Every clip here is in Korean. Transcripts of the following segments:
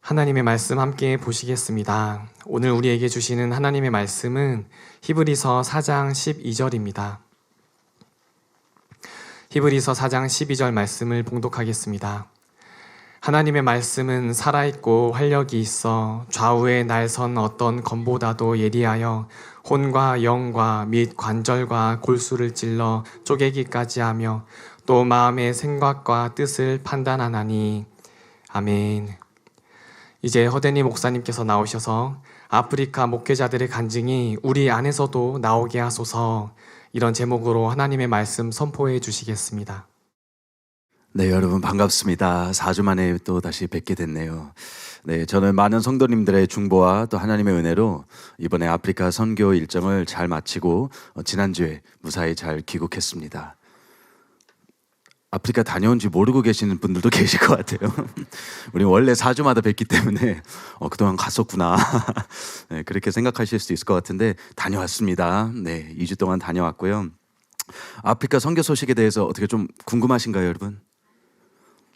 하나님의 말씀 함께 보시겠습니다. 오늘 우리에게 주시는 하나님의 말씀은 히브리서 4장 12절입니다. 히브리서 4장 12절 말씀을 봉독하겠습니다. 하나님의 말씀은 살아있고 활력이 있어 좌우에 날선 어떤 검보다도 예리하여 혼과 영과 및 관절과 골수를 찔러 쪼개기까지 하며 또 마음의 생각과 뜻을 판단하나니. 아멘. 이제 허대니 목사님께서 나오셔서 아프리카 목회자들의 간증이 우리 안에서도 나오게 하소서, 이런 제목으로 하나님의 말씀 선포해 주시겠습니다. 네, 여러분 반갑습니다. 4주 만에 또 다시 뵙게 됐네요. 네, 저는 많은 성도님들의 중보와 또 하나님의 은혜로 이번에 아프리카 선교 일정을 잘 마치고 지난주에 무사히 잘 귀국했습니다. 아프리카 다녀온지 모르고 계시는 분들도 계실 것 같아요. 우리 원래 4주마다 뵙기 때문에 그동안 갔었구나. 네, 그렇게 생각하실 수도 있을 것 같은데 다녀왔습니다. 네, 2주 동안 다녀왔고요. 아프리카 선교 소식에 대해서 어떻게 좀 궁금하신가요, 여러분?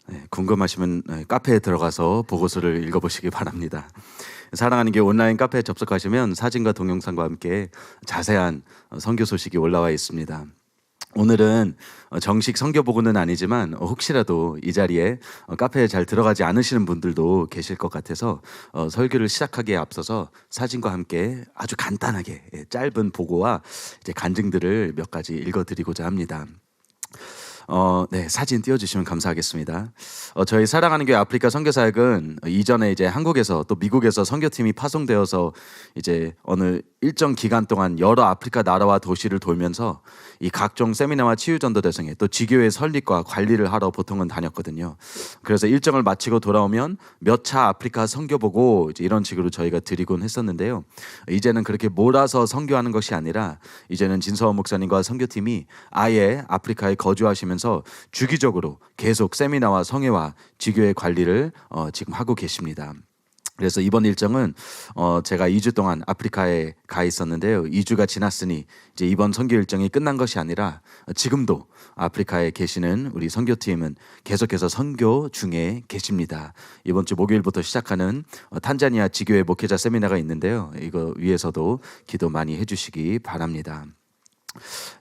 네, 궁금하시면 카페에 들어가서 보고서를 읽어보시기 바랍니다. 사랑하는 교회 온라인 카페에 접속하시면 사진과 동영상과 함께 자세한 선교 소식이 올라와 있습니다. 오늘은 정식 선교 보고는 아니지만 혹시라도 이 자리에 카페에 잘 들어가지 않으시는 분들도 계실 것 같아서 설교를 시작하기에 앞서서 사진과 함께 아주 간단하게 짧은 보고와 이제 간증들을 몇 가지 읽어드리고자 합니다. 네, 사진 띄워주시면 감사하겠습니다. 저희 사랑하는 교회 아프리카 선교사역은 이전에 이제 한국에서 또 미국에서 선교팀이 파송되어서 이제 어느 일정 기간 동안 여러 아프리카 나라와 도시를 돌면서 이 각종 세미나와 치유전도 대성회 또 지교회 설립과 관리를 하러 보통은 다녔거든요. 그래서 일정을 마치고 돌아오면 몇 차 아프리카 선교보고 이제 이런 식으로 저희가 드리곤 했었는데요. 이제는 그렇게 몰아서 선교하는 것이 아니라 이제는 진서원 목사님과 선교팀이 아예 아프리카에 거주하시면서 주기적으로 계속 세미나와 성회와 지교회 관리를 지금 하고 계십니다. 그래서 이번 일정은 제가 2주 동안 아프리카에 가 있었는데요. 2주가 지났으니 이제 이번 선교 일정이 끝난 것이 아니라 지금도 아프리카에 계시는 우리 선교팀은 계속해서 선교 중에 계십니다. 이번 주 목요일부터 시작하는 탄자니아 지교회 목회자 세미나가 있는데요. 이거 위해서도 기도 많이 해주시기 바랍니다.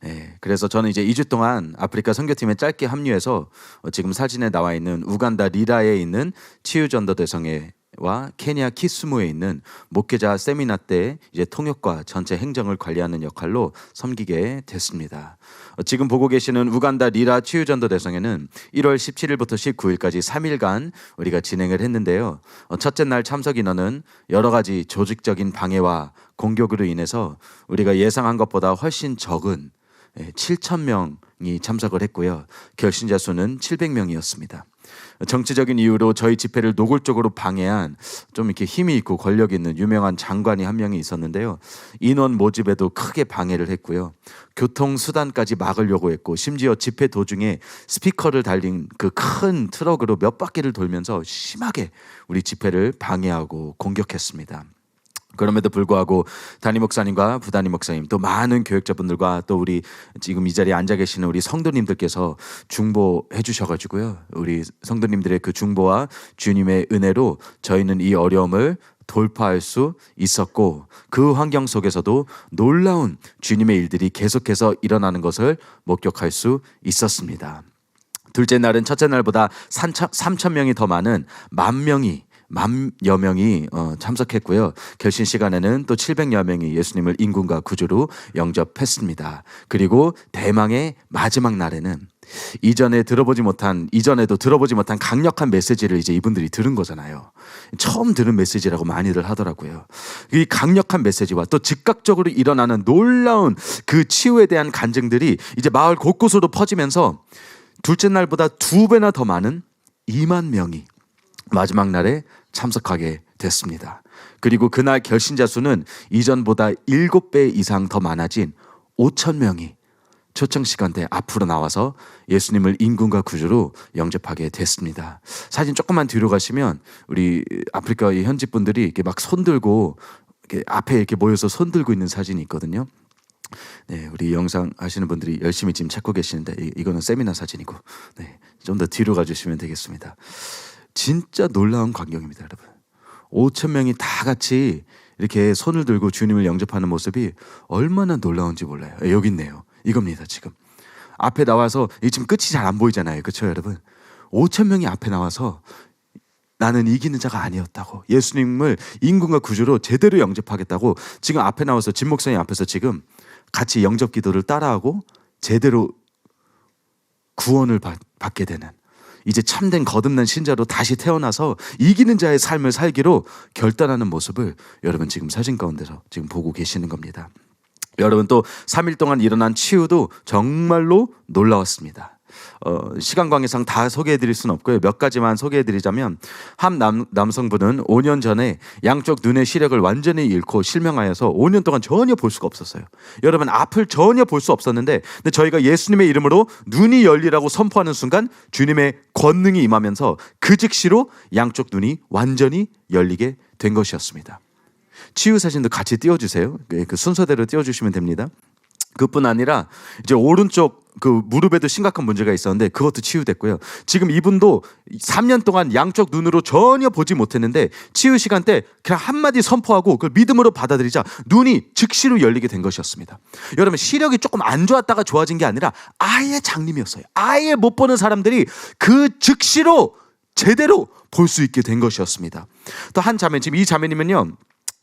네, 그래서 저는 이제 2주 동안 아프리카 선교팀에 짧게 합류해서 지금 사진에 나와 있는 우간다 리라에 있는 치유전도 대성회와 케냐 키스무에 있는 목회자 세미나 때 이제 통역과 전체 행정을 관리하는 역할로 섬기게 됐습니다. 지금 보고 계시는 우간다 리라 치유전도 대성회는 1월 17일부터 19일까지 3일간 우리가 진행을 했는데요. 첫째 날 참석 인원은 여러 가지 조직적인 방해와 공격으로 인해서 우리가 예상한 것보다 훨씬 적은 7,000명이 참석을 했고요. 결신자 수는 700명이었습니다. 정치적인 이유로 저희 집회를 노골적으로 방해한 좀 이렇게 힘이 있고 권력 있는 유명한 장관이 한 명이 있었는데요. 인원 모집에도 크게 방해를 했고요. 교통수단까지 막으려고 했고 심지어 집회 도중에 스피커를 달린 그 큰 트럭으로 몇 바퀴를 돌면서 심하게 우리 집회를 방해하고 공격했습니다. 그럼에도 불구하고 담임 목사님과 부담임 목사님 또 많은 교역자분들과 또 우리 지금 이 자리에 앉아 계시는 우리 성도님들께서 중보해 주셔가지고요. 우리 성도님들의 그 중보와 주님의 은혜로 저희는 이 어려움을 돌파할 수 있었고 그 환경 속에서도 놀라운 주님의 일들이 계속해서 일어나는 것을 목격할 수 있었습니다. 둘째 날은 첫째 날보다 3,000명이 더 많은 만여 명이 참석했고요. 결신 시간에는 또 700여 명이 예수님을 인군과 구주로 영접했습니다. 그리고 대망의 마지막 날에는 이전에도 들어보지 못한 강력한 메시지를 이제 이분들이 들은 거잖아요. 처음 들은 메시지라고 많이들 하더라고요. 이 강력한 메시지와 또 즉각적으로 일어나는 놀라운 그 치유에 대한 간증들이 이제 마을 곳곳으로 퍼지면서 둘째 날보다 2배나 더 많은 2만 명이 마지막 날에 참석하게 됐습니다. 그리고 그날 결신자 수는 이전보다 7배 이상 더 많아진 5,000명이 초청 시간대 앞으로 나와서 예수님을 인군과 구주로 영접하게 됐습니다. 사진 조금만 뒤로 가시면 우리 아프리카 현지 분들이 이렇게 막 손들고 이렇게 앞에 이렇게 모여서 손들고 있는 사진이 있거든요. 네, 우리 영상 하시는 분들이 열심히 지금 찾고 계시는데 이거는 세미나 사진이고, 네, 좀 더 뒤로 가주시면 되겠습니다. 진짜 놀라운 광경입니다, 여러분. 5,000명이 다 같이 이렇게 손을 들고 주님을 영접하는 모습이 얼마나 놀라운지 몰라요. 여기 있네요. 이겁니다. 지금 앞에 나와서 지금 끝이 잘 안 보이잖아요. 그렇죠 여러분? 5,000명이 앞에 나와서 나는 이기는 자가 아니었다고, 예수님을 인군과 구주로 제대로 영접하겠다고 지금 앞에 나와서 진 목사님 앞에서 지금 같이 영접 기도를 따라하고 제대로 구원을 받게 되는, 이제 참된 거듭난 신자로 다시 태어나서 이기는 자의 삶을 살기로 결단하는 모습을 여러분 지금 사진 가운데서 지금 보고 계시는 겁니다. 여러분 또 3일 동안 일어난 치유도 정말로 놀라웠습니다. 시간 관계상 다 소개해드릴 수는 없고요. 몇 가지만 소개해드리자면, 한 남성분은 5년 전에 양쪽 눈의 시력을 완전히 잃고 실명하여서 5년 동안 전혀 볼 수가 없었어요. 여러분 앞을 전혀 볼 수 없었는데, 근데 저희가 예수님의 이름으로 눈이 열리라고 선포하는 순간 주님의 권능이 임하면서 그 즉시로 양쪽 눈이 완전히 열리게 된 것이었습니다. 치유 사진도 같이 띄워주세요. 그 순서대로 띄워주시면 됩니다. 그뿐 아니라 이제 오른쪽 그 무릎에도 심각한 문제가 있었는데 그것도 치유됐고요. 지금 이분도 3년 동안 양쪽 눈으로 전혀 보지 못했는데 치유 시간 때 그냥 한마디 선포하고 그걸 믿음으로 받아들이자 눈이 즉시로 열리게 된 것이었습니다. 여러분 시력이 조금 안 좋았다가 좋아진 게 아니라 아예 장님이었어요. 아예 못 보는 사람들이 그 즉시로 제대로 볼 수 있게 된 것이었습니다. 또 한 자매, 지금 이 자매님은요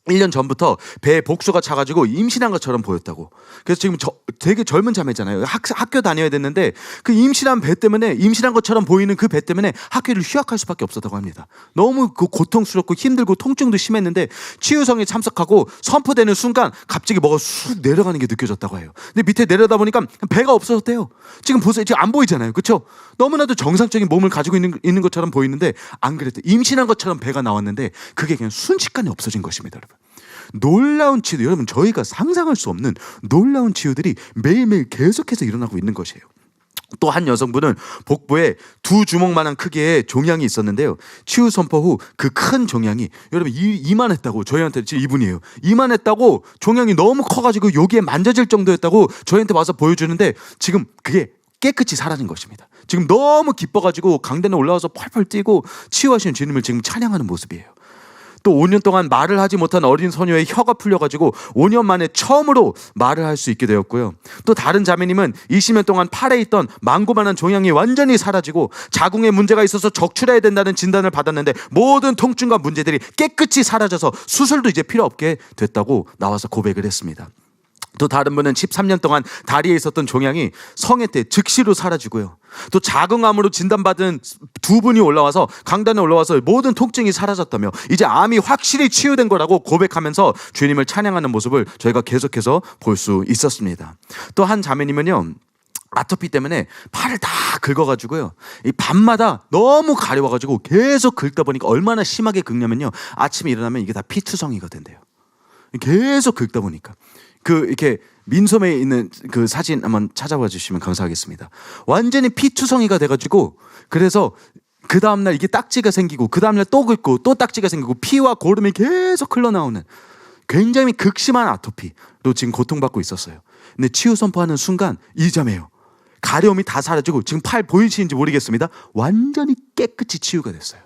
1년 전부터 배에 복수가 차가지고 임신한 것처럼 보였다고. 그래서 지금 되게 젊은 자매잖아요. 학교 다녀야 됐는데 그 임신한 배 때문에, 임신한 것처럼 보이는 그 배 때문에 학교를 휴학할 수밖에 없었다고 합니다. 너무 그 고통스럽고 힘들고 통증도 심했는데 치유성에 참석하고 선포되는 순간 갑자기 뭐가 쑥 내려가는 게 느껴졌다고 해요. 근데 밑에 내려다 보니까 배가 없어졌대요. 지금 보세요. 지금 안 보이잖아요. 그렇죠? 너무나도 정상적인 몸을 가지고 있는 것처럼 보이는데 안 그랬대요. 임신한 것처럼 배가 나왔는데 그게 그냥 순식간에 없어진 것입니다. 여러분. 놀라운 치유, 여러분 저희가 상상할 수 없는 놀라운 치유들이 매일매일 계속해서 일어나고 있는 것이에요. 또 한 여성분은 복부에 2주먹만한 크기의 종양이 있었는데요. 치유 선포 후 그 큰 종양이 여러분 이만했다고, 저희한테 지금 이분이에요. 이만했다고, 종양이 너무 커가지고 여기에 만져질 정도였다고 저희한테 와서 보여주는데 지금 그게 깨끗이 사라진 것입니다. 지금 너무 기뻐가지고 강단에 올라와서 펄펄 뛰고 치유하시는 주님을 지금 찬양하는 모습이에요. 또 5년 동안 말을 하지 못한 어린 소녀의 혀가 풀려가지고 5년 만에 처음으로 말을 할 수 있게 되었고요. 또 다른 자매님은 20년 동안 팔에 있던 망고만한 종양이 완전히 사라지고 자궁에 문제가 있어서 적출해야 된다는 진단을 받았는데 모든 통증과 문제들이 깨끗이 사라져서 수술도 이제 필요 없게 됐다고 나와서 고백을 했습니다. 또 다른 분은 13년 동안 다리에 있었던 종양이 성회 때 즉시로 사라지고요. 또 자궁암으로 진단받은 2분이 올라와서 강단에 올라와서 모든 통증이 사라졌다며 이제 암이 확실히 치유된 거라고 고백하면서 주님을 찬양하는 모습을 저희가 계속해서 볼 수 있었습니다. 또 한 자매님은요 아토피 때문에 팔을 다 긁어가지고요 이 밤마다 너무 가려워가지고 계속 긁다 보니까 얼마나 심하게 긁냐면요 아침에 일어나면 이게 다 피투성이가 된대요. 계속 긁다 보니까 이렇게 민소매에 있는 그 사진 한번 찾아봐 주시면 감사하겠습니다. 완전히 피투성이가 돼가지고 그래서 그 다음날 이게 딱지가 생기고 그 다음날 또 긁고 또 딱지가 생기고 피와 고름이 계속 흘러나오는 굉장히 극심한 아토피로 지금 고통받고 있었어요. 근데 치유 선포하는 순간 이 자매요 가려움이 다 사라지고 지금 팔 보이시는지 모르겠습니다. 완전히 깨끗이 치유가 됐어요.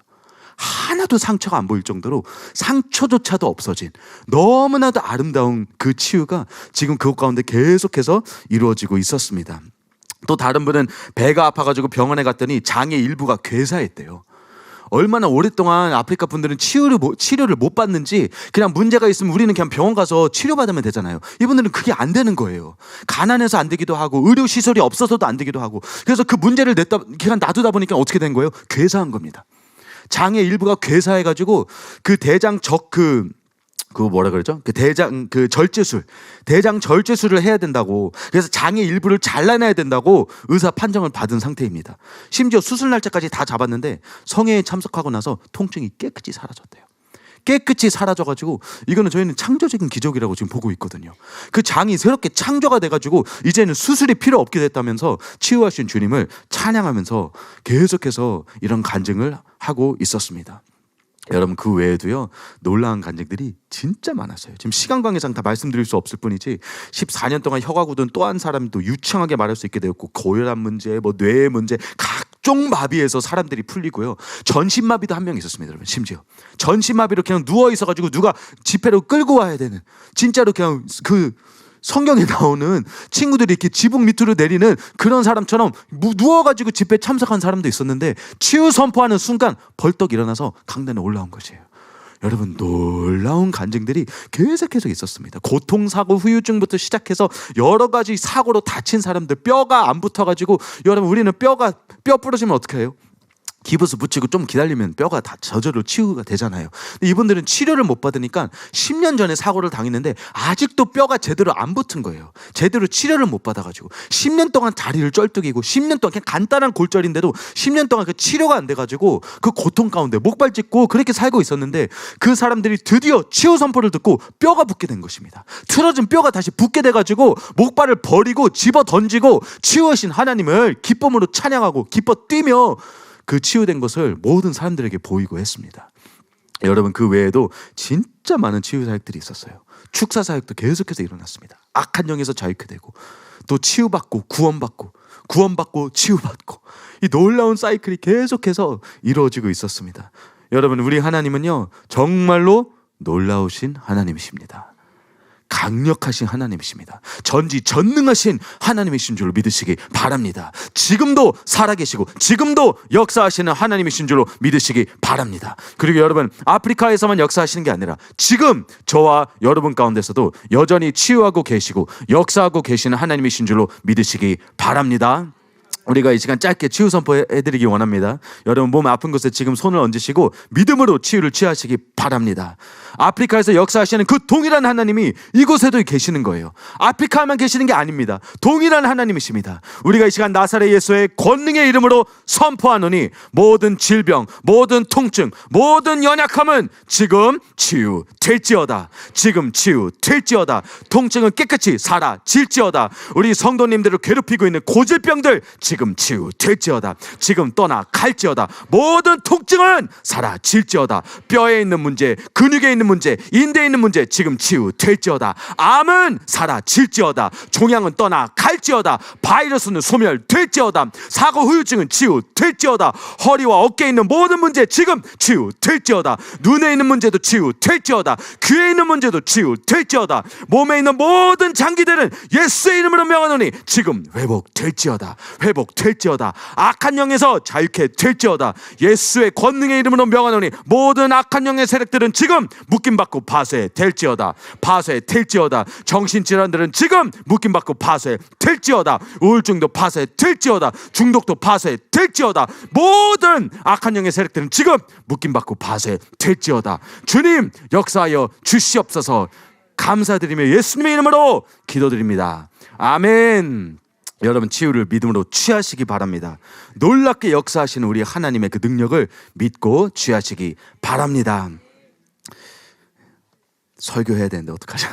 하나도 상처가 안 보일 정도로 상처조차도 없어진 너무나도 아름다운 그 치유가 지금 그것 가운데 계속해서 이루어지고 있었습니다. 또 다른 분은 배가 아파가지고 병원에 갔더니 장의 일부가 괴사했대요. 얼마나 오랫동안 아프리카 분들은 치료를 못 받는지 그냥 문제가 있으면 우리는 그냥 병원 가서 치료받으면 되잖아요. 이분들은 그게 안 되는 거예요. 가난해서 안 되기도 하고 의료시설이 없어서도 안 되기도 하고 그래서 그 문제를 그냥 놔두다 보니까 어떻게 된 거예요? 괴사한 겁니다. 장의 일부가 괴사해가지고 그 대장 뭐라 그러죠? 대장 절제술을 해야 된다고. 그래서 장의 일부를 잘라내야 된다고 의사 판정을 받은 상태입니다. 심지어 수술 날짜까지 다 잡았는데 성회에 참석하고 나서 통증이 깨끗이 사라졌대요. 깨끗이 사라져가지고 이거는 저희는 창조적인 기적이라고 지금 보고 있거든요. 그 장이 새롭게 창조가 돼가지고 이제는 수술이 필요 없게 됐다면서 치유하신 주님을 찬양하면서 계속해서 이런 간증을 하고 있었습니다. 여러분 그 외에도요 놀라운 간증들이 진짜 많았어요. 지금 시간 관계상 다 말씀드릴 수 없을 뿐이지 14년 동안 혀가 굳은 또 한 사람도 유창하게 말할 수 있게 되었고 고혈압 문제, 뭐 뇌의 문제, 각종마비에서 사람들이 풀리고요. 전신마비도 한 명 있었습니다. 여러분. 심지어 전신마비로 그냥 누워 있어가지고 누가 지폐로 끌고 와야 되는, 진짜로 그냥 그 성경에 나오는 친구들이 이렇게 지붕 밑으로 내리는 그런 사람처럼 누워가지고 집회에 참석한 사람도 있었는데, 치유 선포하는 순간 벌떡 일어나서 강단에 올라온 것이에요. 여러분, 놀라운 간증들이 계속 있었습니다. 교통사고, 후유증부터 시작해서 여러 가지 사고로 다친 사람들, 뼈가 안 붙어가지고, 여러분 우리는 뼈 부러지면 어떻게 해요? 기부스 붙이고 좀 기다리면 뼈가 다 저절로 치유가 되잖아요. 근데 이분들은 치료를 못 받으니까 10년 전에 사고를 당했는데 아직도 뼈가 제대로 안 붙은 거예요. 제대로 치료를 못 받아가지고 10년 동안 다리를 쩔뚝이고 10년 동안 그냥 간단한 골절인데도 10년 동안 그 치료가 안 돼가지고 그 고통 가운데 목발 찢고 그렇게 살고 있었는데, 그 사람들이 드디어 치유 선포를 듣고 뼈가 붙게 된 것입니다. 틀어진 뼈가 다시 붙게 돼가지고 목발을 버리고 집어 던지고 치유하신 하나님을 기쁨으로 찬양하고 기뻐 뛰며 그 치유된 것을 모든 사람들에게 보이고 했습니다. 여러분, 그 외에도 진짜 많은 치유 사역들이 있었어요. 축사 사역도 계속해서 일어났습니다. 악한 영에서 자유케 되고 또 치유받고 구원받고 치유받고, 이 놀라운 사이클이 계속해서 이루어지고 있었습니다. 여러분, 우리 하나님은요 정말로 놀라우신 하나님이십니다. 강력하신 하나님이십니다. 전지전능하신 하나님이신 줄로 믿으시기 바랍니다. 지금도 살아계시고 지금도 역사하시는 하나님이신 줄로 믿으시기 바랍니다. 그리고 여러분, 아프리카에서만 역사하시는 게 아니라 지금 저와 여러분 가운데서도 여전히 치유하고 계시고 역사하고 계시는 하나님이신 줄로 믿으시기 바랍니다. 우리가 이 시간 짧게 치유 선포해드리기 원합니다. 여러분, 몸 아픈 곳에 지금 손을 얹으시고 믿음으로 치유를 취하시기 바랍니다. 아프리카에서 역사하시는 그 동일한 하나님이 이곳에도 계시는 거예요. 아프리카만 계시는 게 아닙니다. 동일한 하나님이십니다. 우리가 이 시간 나사렛 예수의 권능의 이름으로 선포하노니 모든 질병, 모든 통증, 모든 연약함은 지금 치유될지어다. 지금 치유될지어다. 통증은 깨끗이 사라질지어다. 우리 성도님들을 괴롭히고 있는 고질병들 지금 치유될지어다. 지금 떠나갈지어다. 모든 통증은 사라질지어다. 뼈에 있는 문제, 근육에 있는 문제, 인대에 있는 문제 지금 치유될지어다. 암은 사라질지어다. 종양은 떠나갈지어다. 바이러스는 소멸될지어다. 사고 후유증은 치유될지어다. 허리와 어깨에 있는 모든 문제 지금 치유될지어다. 눈에 있는 문제도 치유될지어다. 귀에 있는 문제도 치유될지어다. 몸에 있는 모든 장기들은 예수의 이름으로 명하노니 지금 회복될지어다. 회복될지어다. 악한 영에서 자유케 될지어다. 예수의 권능의 이름으로 명하노니 모든 악한 영의 세력들은 지금 묶임받고 파쇄될지어다. 파쇄될지어다. 정신질환들은 지금 묶임받고 파쇄될지어다. 우울증도 파쇄될지어다. 중독도 파쇄될지어다. 모든 악한 영의 세력들은 지금 묶임받고 파쇄될지어다. 주님, 역사하여 주시옵소서. 감사드리며 예수님의 이름으로 기도드립니다. 아멘. 여러분, 치유를 믿음으로 취하시기 바랍니다. 놀랍게 역사하시는 우리 하나님의 그 능력을 믿고 취하시기 바랍니다. 설교해야 되는데 어떡하죠?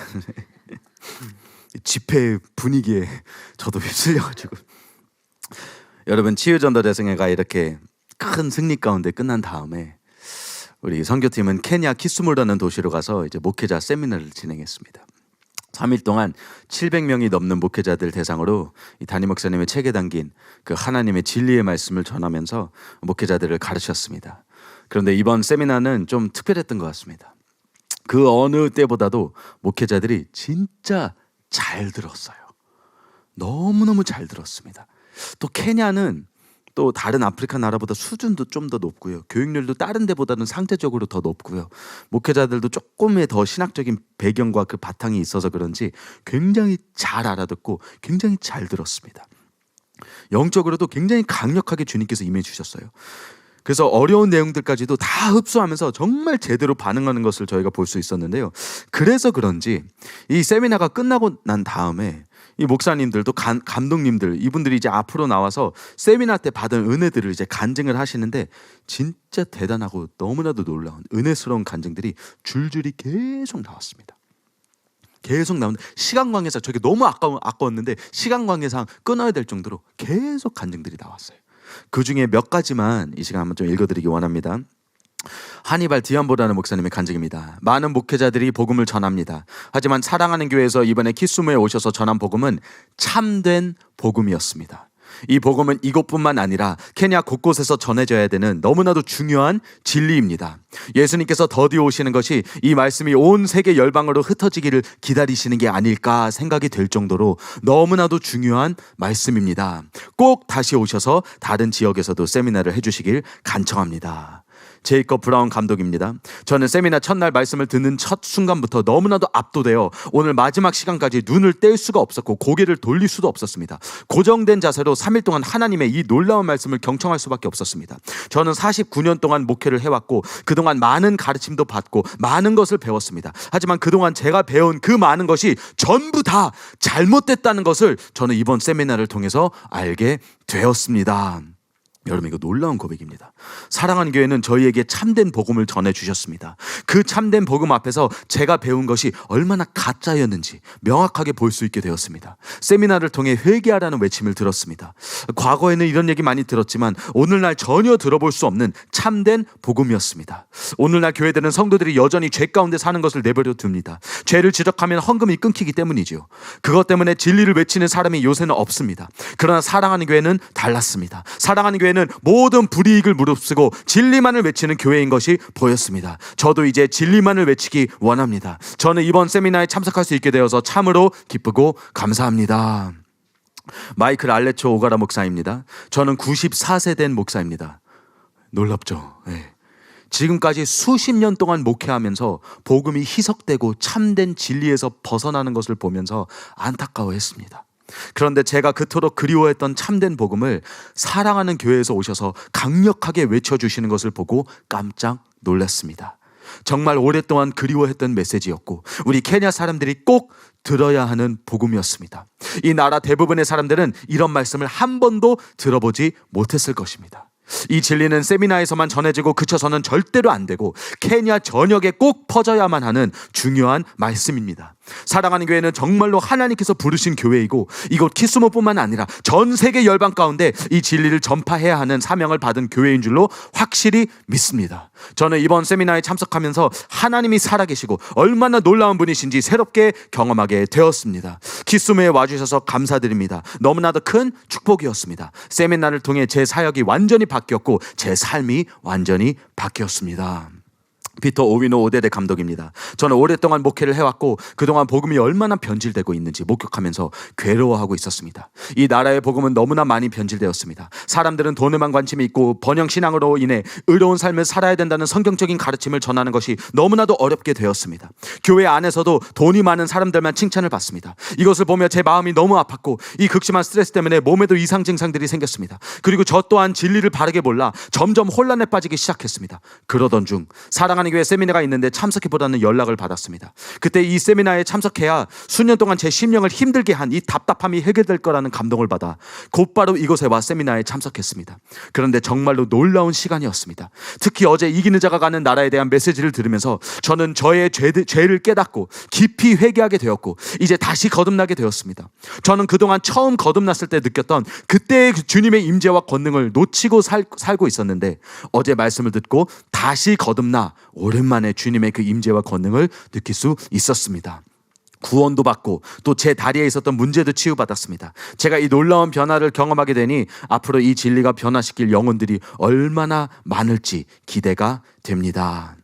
집회 분위기에 저도 휩쓸려가지고. 여러분, 치유전도대성회가 이렇게 큰 승리 가운데 끝난 다음에 우리 선교팀은 케냐 키스무라는 도시로 가서 이제 목회자 세미나를 진행했습니다. 3일 동안 700명이 넘는 목회자들 대상으로 이 담임 목사님의 책에 담긴 그 하나님의 진리의 말씀을 전하면서 목회자들을 가르쳤습니다. 그런데 이번 세미나는 좀 특별했던 것 같습니다. 그 어느 때보다도 목회자들이 진짜 잘 들었어요. 너무너무 잘 들었습니다. 또 케냐는 또 다른 아프리카 나라보다 수준도 좀 더 높고요. 교육률도 다른 데보다는 상대적으로 더 높고요. 목회자들도 조금의 더 신학적인 배경과 그 바탕이 있어서 그런지 굉장히 잘 알아듣고 굉장히 잘 들었습니다. 영적으로도 굉장히 강력하게 주님께서 임해 주셨어요. 그래서 어려운 내용들까지도 다 흡수하면서 정말 제대로 반응하는 것을 저희가 볼 수 있었는데요. 그래서 그런지 이 세미나가 끝나고 난 다음에 이 목사님들도 감독님들 이분들이 이제 앞으로 나와서 세미나 때 받은 은혜들을 이제 간증을 하시는데 진짜 대단하고 너무나도 놀라운 은혜스러운 간증들이 줄줄이 계속 나왔습니다. 계속 나오는데 시간 관계상 저게 너무 아까웠는데 시간 관계상 끊어야 될 정도로 계속 간증들이 나왔어요. 그 중에 몇 가지만 이 시간 한번 좀 읽어드리기 원합니다. 하니발 디안보라는 목사님의 간증입니다. 많은 목회자들이 복음을 전합니다. 하지만 사랑하는 교회에서 이번에 키스무에 오셔서 전한 복음은 참된 복음이었습니다. 이 복음은 이곳뿐만 아니라 케냐 곳곳에서 전해져야 되는 너무나도 중요한 진리입니다. 예수님께서 더디 오시는 것이 이 말씀이 온 세계 열방으로 흩어지기를 기다리시는 게 아닐까 생각이 될 정도로 너무나도 중요한 말씀입니다. 꼭 다시 오셔서 다른 지역에서도 세미나를 해주시길 간청합니다. 제이컵 브라운 감독입니다. 저는 세미나 첫날 말씀을 듣는 첫 순간부터 너무나도 압도되어 오늘 마지막 시간까지 눈을 뗄 수가 없었고 고개를 돌릴 수도 없었습니다. 고정된 자세로 3일 동안 하나님의 이 놀라운 말씀을 경청할 수밖에 없었습니다. 저는 49년 동안 목회를 해왔고 그동안 많은 가르침도 받고 많은 것을 배웠습니다. 하지만 그동안 제가 배운 그 많은 것이 전부 다 잘못됐다는 것을 저는 이번 세미나를 통해서 알게 되었습니다. 여러분, 이거 놀라운 고백입니다. 사랑하는 교회는 저희에게 참된 복음을 전해주셨습니다. 그 참된 복음 앞에서 제가 배운 것이 얼마나 가짜였는지 명확하게 볼 수 있게 되었습니다. 세미나를 통해 회개하라는 외침을 들었습니다. 과거에는 이런 얘기 많이 들었지만 오늘날 전혀 들어볼 수 없는 참된 복음이었습니다. 오늘날 교회들은 성도들이 여전히 죄 가운데 사는 것을 내버려 둡니다. 죄를 지적하면 헌금이 끊기기 때문이죠. 그것 때문에 진리를 외치는 사람이 요새는 없습니다. 그러나 사랑하는 교회는 달랐습니다. 사랑하는 교회는 모든 불이익을 무릅쓰고 진리만을 외치는 교회인 것이 보였습니다. 저도 이제 진리만을 외치기 원합니다. 저는 이번 세미나에 참석할 수 있게 되어서 참으로 기쁘고 감사합니다. 마이클 알레초 오가라 목사입니다. 저는 94세 된 목사입니다. 놀랍죠? 네. 지금까지 수십 년 동안 목회하면서 복음이 희석되고 참된 진리에서 벗어나는 것을 보면서 안타까워했습니다. 그런데 제가 그토록 그리워했던 참된 복음을 사랑하는 교회에서 오셔서 강력하게 외쳐주시는 것을 보고 깜짝 놀랐습니다. 정말 오랫동안 그리워했던 메시지였고 우리 케냐 사람들이 꼭 들어야 하는 복음이었습니다. 이 나라 대부분의 사람들은 이런 말씀을 한 번도 들어보지 못했을 것입니다. 이 진리는 세미나에서만 전해지고 그쳐서는 절대로 안 되고 케냐 전역에 꼭 퍼져야만 하는 중요한 말씀입니다. 사랑하는 교회는 정말로 하나님께서 부르신 교회이고 이곳 키스모뿐만 아니라 전 세계 열방 가운데 이 진리를 전파해야 하는 사명을 받은 교회인 줄로 확실히 믿습니다. 저는 이번 세미나에 참석하면서 하나님이 살아계시고 얼마나 놀라운 분이신지 새롭게 경험하게 되었습니다. 키스모에 와주셔서 감사드립니다. 너무나도 큰 축복이었습니다. 세미나를 통해 제 사역이 완전히 바뀌었고 제 삶이 완전히 바뀌었습니다. 피터 오위노 오데데 감독입니다. 저는 오랫동안 목회를 해왔고 그동안 복음이 얼마나 변질되고 있는지 목격하면서 괴로워하고 있었습니다. 이 나라의 복음은 너무나 많이 변질되었습니다. 사람들은 돈에만 관심이 있고 번영신앙으로 인해 의로운 삶을 살아야 된다는 성경적인 가르침을 전하는 것이 너무나도 어렵게 되었습니다. 교회 안에서도 돈이 많은 사람들만 칭찬을 받습니다. 이것을 보며 제 마음이 너무 아팠고 이 극심한 스트레스 때문에 몸에도 이상 증상들이 생겼습니다. 그리고 저 또한 진리를 바르게 몰라 점점 혼란에 빠지기 시작했습니다. 그러던 중 사랑하는 교회 세미나가 있는데 참석해보라는 연락을 받았습니다. 그때 이 세미나에 참석해야 수년 동안 제 심령을 힘들게 한 이 답답함이 해결될 거라는 감동을 받아 곧바로 이곳에 와 세미나에 참석했습니다. 그런데 정말로 놀라운 시간이었습니다. 특히 어제 이기는 자가 가는 나라에 대한 메시지를 들으면서 저는 저의 죄를 깨닫고 깊이 회개하게 되었고 이제 다시 거듭나게 되었습니다. 저는 그동안 처음 거듭났을 때 느꼈던 그때의 주님의 임재와 권능을 놓치고 살고 있었는데 어제 말씀을 듣고 다시 거듭나 오랜만에 주님의 그 임재와 권능을 느낄 수 있었습니다. 구원도 받고 또 제 다리에 있었던 문제도 치유받았습니다. 제가 이 놀라운 변화를 경험하게 되니 앞으로 이 진리가 변화시킬 영혼들이 얼마나 많을지 기대가 됩니다.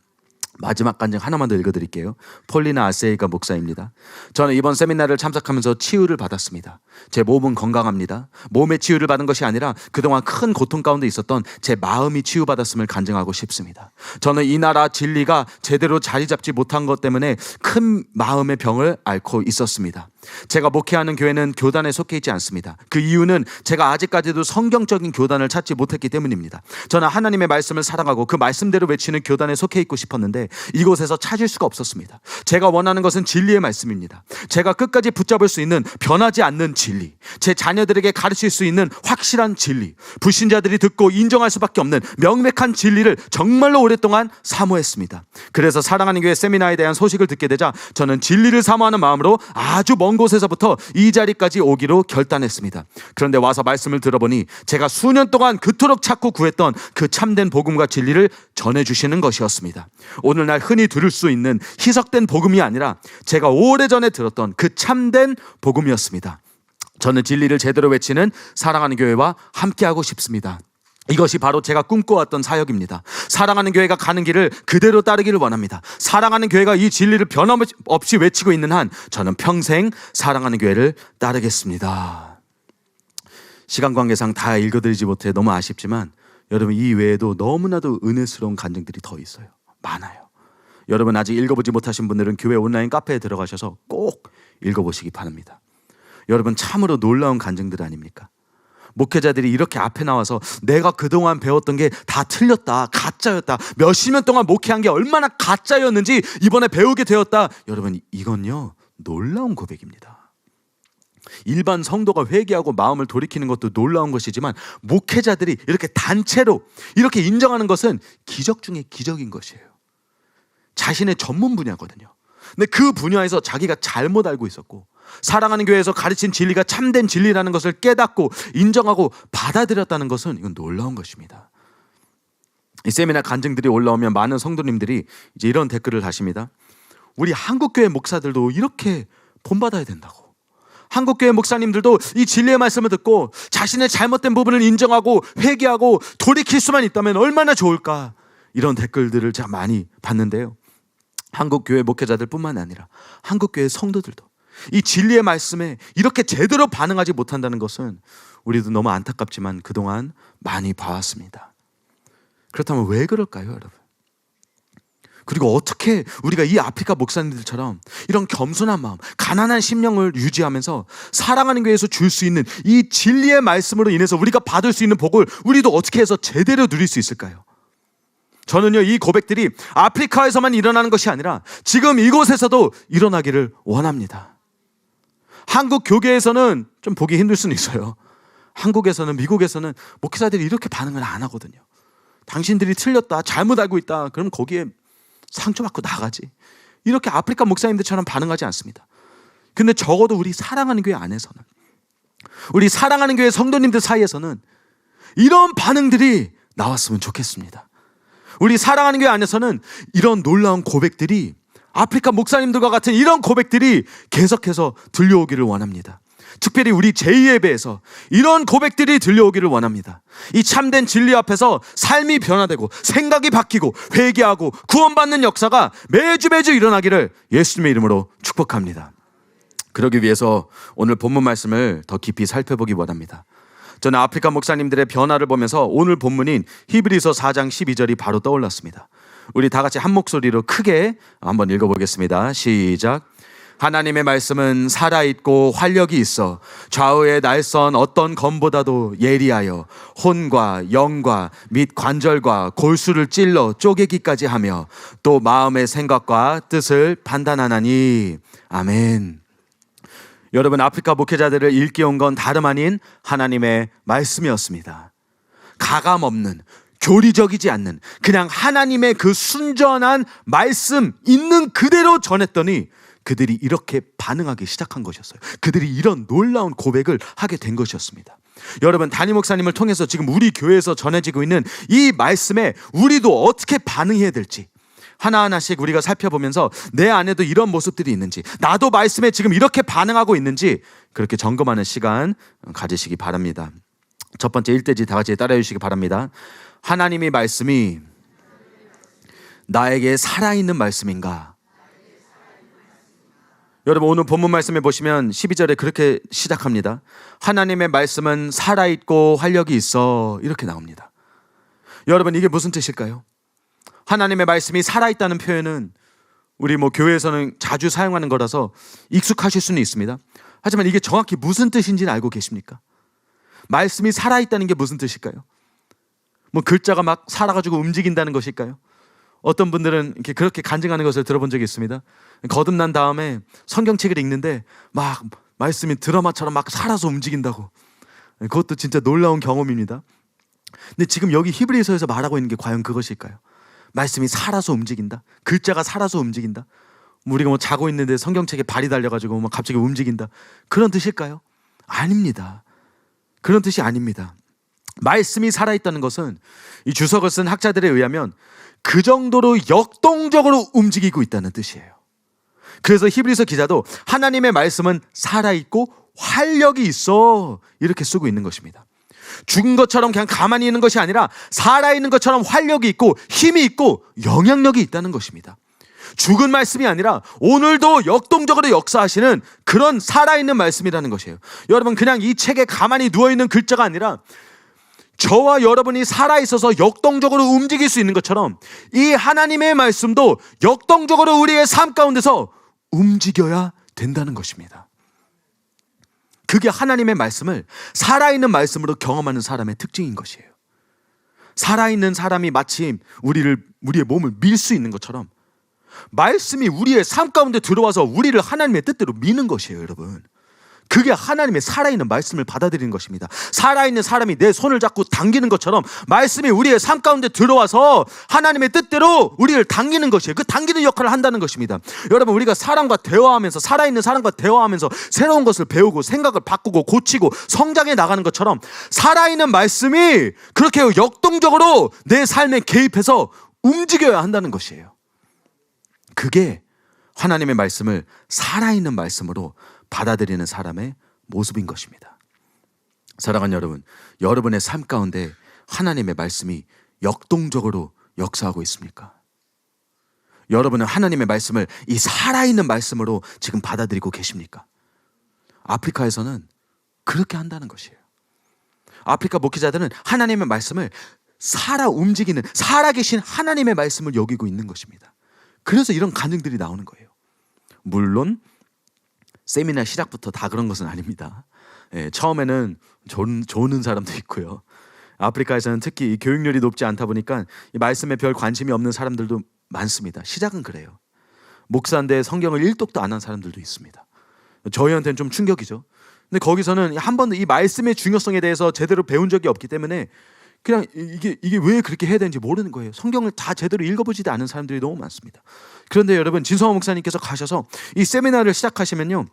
마지막 간증 하나만 더 읽어드릴게요. 폴리나 아세이가 목사입니다. 저는 이번 세미나를 참석하면서 치유를 받았습니다. 제 몸은 건강합니다. 몸의 치유를 받은 것이 아니라 그동안 큰 고통 가운데 있었던 제 마음이 치유받았음을 간증하고 싶습니다. 저는 이 나라 진리가 제대로 자리 잡지 못한 것 때문에 큰 마음의 병을 앓고 있었습니다. 제가 목회하는 교회는 교단에 속해 있지 않습니다. 그 이유는 제가 아직까지도 성경적인 교단을 찾지 못했기 때문입니다. 저는 하나님의 말씀을 사랑하고 그 말씀대로 외치는 교단에 속해 있고 싶었는데 이곳에서 찾을 수가 없었습니다. 제가 원하는 것은 진리의 말씀입니다. 제가 끝까지 붙잡을 수 있는 변하지 않는 진리, 제 자녀들에게 가르칠 수 있는 확실한 진리, 불신자들이 듣고 인정할 수밖에 없는 명백한 진리를 정말로 오랫동안 사모했습니다. 그래서 사랑하는 교회 세미나에 대한 소식을 듣게 되자 저는 진리를 사모하는 마음으로 아주 먼 곳에서부터 이 자리까지 오기로 결단했습니다. 그런데 와서 말씀을 들어보니 제가 수년 동안 그토록 찾고 구했던 그 참된 복음과 진리를 전해주시는 것이었습니다. 오늘날 흔히 들을 수 있는 희석된 복음이 아니라 제가 오래전에 들었던 그 참된 복음이었습니다. 저는 진리를 제대로 외치는 사랑하는 교회와 함께하고 싶습니다. 이것이 바로 제가 꿈꿔왔던 사역입니다. 사랑하는 교회가 가는 길을 그대로 따르기를 원합니다. 사랑하는 교회가 이 진리를 변함없이 외치고 있는 한 저는 평생 사랑하는 교회를 따르겠습니다. 시간 관계상 다 읽어드리지 못해 너무 아쉽지만 여러분, 이 외에도 너무나도 은혜스러운 간증들이 더 있어요. 많아요. 여러분, 아직 읽어보지 못하신 분들은 교회 온라인 카페에 들어가셔서 꼭 읽어보시기 바랍니다. 여러분, 참으로 놀라운 간증들 아닙니까? 목회자들이 이렇게 앞에 나와서 내가 그동안 배웠던 게 다 틀렸다, 가짜였다, 몇십 년 동안 목회한 게 얼마나 가짜였는지 이번에 배우게 되었다. 여러분, 이건요 놀라운 고백입니다. 일반 성도가 회개하고 마음을 돌이키는 것도 놀라운 것이지만 목회자들이 이렇게 단체로 이렇게 인정하는 것은 기적 중에 기적인 것이에요. 자신의 전문 분야거든요. 근데 그 분야에서 자기가 잘못 알고 있었고 사랑하는 교회에서 가르친 진리가 참된 진리라는 것을 깨닫고 인정하고 받아들였다는 것은 이건 놀라운 것입니다. 이 세미나 간증들이 올라오면 많은 성도님들이 이제 이런 댓글을 하십니다. 우리 한국교회 목사들도 이렇게 본받아야 된다고. 한국교회 목사님들도 이 진리의 말씀을 듣고 자신의 잘못된 부분을 인정하고 회개하고 돌이킬 수만 있다면 얼마나 좋을까. 이런 댓글들을 제가 많이 봤는데요. 한국교회 목회자들뿐만 아니라 한국교회 성도들도 이 진리의 말씀에 이렇게 제대로 반응하지 못한다는 것은 우리도 너무 안타깝지만 그동안 많이 봐왔습니다. 그렇다면 왜 그럴까요, 여러분? 그리고 어떻게 우리가 이 아프리카 목사님들처럼 이런 겸손한 마음, 가난한 심령을 유지하면서 사랑하는 교회에서 줄 수 있는 이 진리의 말씀으로 인해서 우리가 받을 수 있는 복을 우리도 어떻게 해서 제대로 누릴 수 있을까요? 저는요, 이 고백들이 아프리카에서만 일어나는 것이 아니라 지금 이곳에서도 일어나기를 원합니다. 한국 교계에서는 좀 보기 힘들 수는 있어요. 한국에서는, 미국에서는 목회자들이 이렇게 반응을 안 하거든요. 당신들이 틀렸다, 잘못 알고 있다, 그럼 거기에 상처받고 나가지. 이렇게 아프리카 목사님들처럼 반응하지 않습니다. 근데 적어도 우리 사랑하는 교회 안에서는, 우리 사랑하는 교회 성도님들 사이에서는 이런 반응들이 나왔으면 좋겠습니다. 우리 사랑하는 교회 안에서는 이런 놀라운 고백들이, 아프리카 목사님들과 같은 이런 고백들이 계속해서 들려오기를 원합니다. 특별히 우리 제2예배에서 이런 고백들이 들려오기를 원합니다. 이 참된 진리 앞에서 삶이 변화되고 생각이 바뀌고 회개하고 구원받는 역사가 매주 일어나기를 예수님의 이름으로 축복합니다. 그러기 위해서 오늘 본문 말씀을 더 깊이 살펴보기 원합니다. 저는 아프리카 목사님들의 변화를 보면서 오늘 본문인 히브리서 4장 12절이 바로 떠올랐습니다. 우리 다 같이 한 목소리로 크게 한번 읽어보겠습니다. 시작. 하나님의 말씀은 살아있고 활력이 있어 좌우의 날선 어떤 검보다도 예리하여 혼과 영과 및 관절과 골수를 찔러 쪼개기까지 하며 또 마음의 생각과 뜻을 판단하나니. 아멘. 여러분, 아프리카 목회자들을 일깨운 건 다름 아닌 하나님의 말씀이었습니다. 가감 없는, 교리적이지 않는, 그냥 하나님의 그 순전한 말씀 있는 그대로 전했더니 그들이 이렇게 반응하기 시작한 것이었어요. 그들이 이런 놀라운 고백을 하게 된 것이었습니다. 여러분, 담임 목사님을 통해서 지금 우리 교회에서 전해지고 있는 이 말씀에 우리도 어떻게 반응해야 될지 하나하나씩 우리가 살펴보면서 내 안에도 이런 모습들이 있는지, 나도 말씀에 지금 이렇게 반응하고 있는지 그렇게 점검하는 시간 가지시기 바랍니다. 첫 번째 1대지 다 같이 따라해 주시기 바랍니다. 하나님의 말씀이 나에게 살아있는 말씀인가? 여러분, 오늘 본문 말씀에 보시면 12절에 그렇게 시작합니다. 하나님의 말씀은 살아있고 활력이 있어, 이렇게 나옵니다. 여러분, 이게 무슨 뜻일까요? 하나님의 말씀이 살아있다는 표현은 우리 교회에서는 자주 사용하는 거라서 익숙하실 수는 있습니다. 하지만 이게 정확히 무슨 뜻인지는 알고 계십니까? 말씀이 살아있다는 게 무슨 뜻일까요? 글자가 막 살아가지고 움직인다는 것일까요? 어떤 분들은 이렇게 그렇게 간증하는 것을 들어본 적이 있습니다. 거듭난 다음에 성경책을 읽는데 막 말씀이 드라마처럼 막 살아서 움직인다고. 그것도 진짜 놀라운 경험입니다. 근데 지금 여기 히브리서에서 말하고 있는 게 과연 그것일까요? 말씀이 살아서 움직인다? 글자가 살아서 움직인다? 우리가 자고 있는데 성경책에 발이 달려가지고 막 갑자기 움직인다? 그런 뜻일까요? 아닙니다. 그런 뜻이 아닙니다. 말씀이 살아있다는 것은 이 주석을 쓴 학자들에 의하면 그 정도로 역동적으로 움직이고 있다는 뜻이에요. 그래서 히브리서 기자도 하나님의 말씀은 살아있고 활력이 있어. 이렇게 쓰고 있는 것입니다. 죽은 것처럼 그냥 가만히 있는 것이 아니라 살아있는 것처럼 활력이 있고 힘이 있고 영향력이 있다는 것입니다. 죽은 말씀이 아니라 오늘도 역동적으로 역사하시는 그런 살아있는 말씀이라는 것이에요. 여러분, 그냥 이 책에 가만히 누워있는 글자가 아니라 저와 여러분이 살아있어서 역동적으로 움직일 수 있는 것처럼 이 하나님의 말씀도 역동적으로 우리의 삶 가운데서 움직여야 된다는 것입니다. 그게 하나님의 말씀을 살아있는 말씀으로 경험하는 사람의 특징인 것이에요. 살아있는 사람이 마치 우리의 몸을 밀 수 있는 것처럼 말씀이 우리의 삶 가운데 들어와서 우리를 하나님의 뜻대로 미는 것이에요, 여러분. 그게 하나님의 살아있는 말씀을 받아들이는 것입니다. 살아있는 사람이 내 손을 잡고 당기는 것처럼 말씀이 우리의 삶 가운데 들어와서 하나님의 뜻대로 우리를 당기는 것이에요. 그 당기는 역할을 한다는 것입니다. 여러분, 우리가 사람과 대화하면서, 살아있는 사람과 대화하면서 새로운 것을 배우고 생각을 바꾸고 고치고 성장해 나가는 것처럼 살아있는 말씀이 그렇게 역동적으로 내 삶에 개입해서 움직여야 한다는 것이에요. 그게 하나님의 말씀을 살아있는 말씀으로 받아들이는 사람의 모습인 것입니다. 사랑하는 여러분, 여러분의 삶 가운데 하나님의 말씀이 역동적으로 역사하고 있습니까? 여러분은 하나님의 말씀을 이 살아있는 말씀으로 지금 받아들이고 계십니까? 아프리카에서는 그렇게 한다는 것이에요. 아프리카 목회자들은 하나님의 말씀을 살아 움직이는, 살아계신 하나님의 말씀을 여기고 있는 것입니다. 그래서 이런 간증들이 나오는 거예요. 물론 세미나 시작부터 다 그런 것은 아닙니다. 처음에는 조는 사람도 있고요. 아프리카에서는 특히 이 교육열이 높지 않다 보니까 이 말씀에 별 관심이 없는 사람들도 많습니다. 시작은 그래요. 목사인데 성경을 일독도 안 한 사람들도 있습니다. 저희한테는 좀 충격이죠. 근데 거기서는 한 번도 이 말씀의 중요성에 대해서 제대로 배운 적이 없기 때문에 그냥 이게 왜 그렇게 해야 되는지 모르는 거예요. 성경을 다 제대로 읽어보지도 않은 사람들이 너무 많습니다. 그런데 여러분, 진성호 목사님께서 가셔서 이 세미나를 시작하시면요,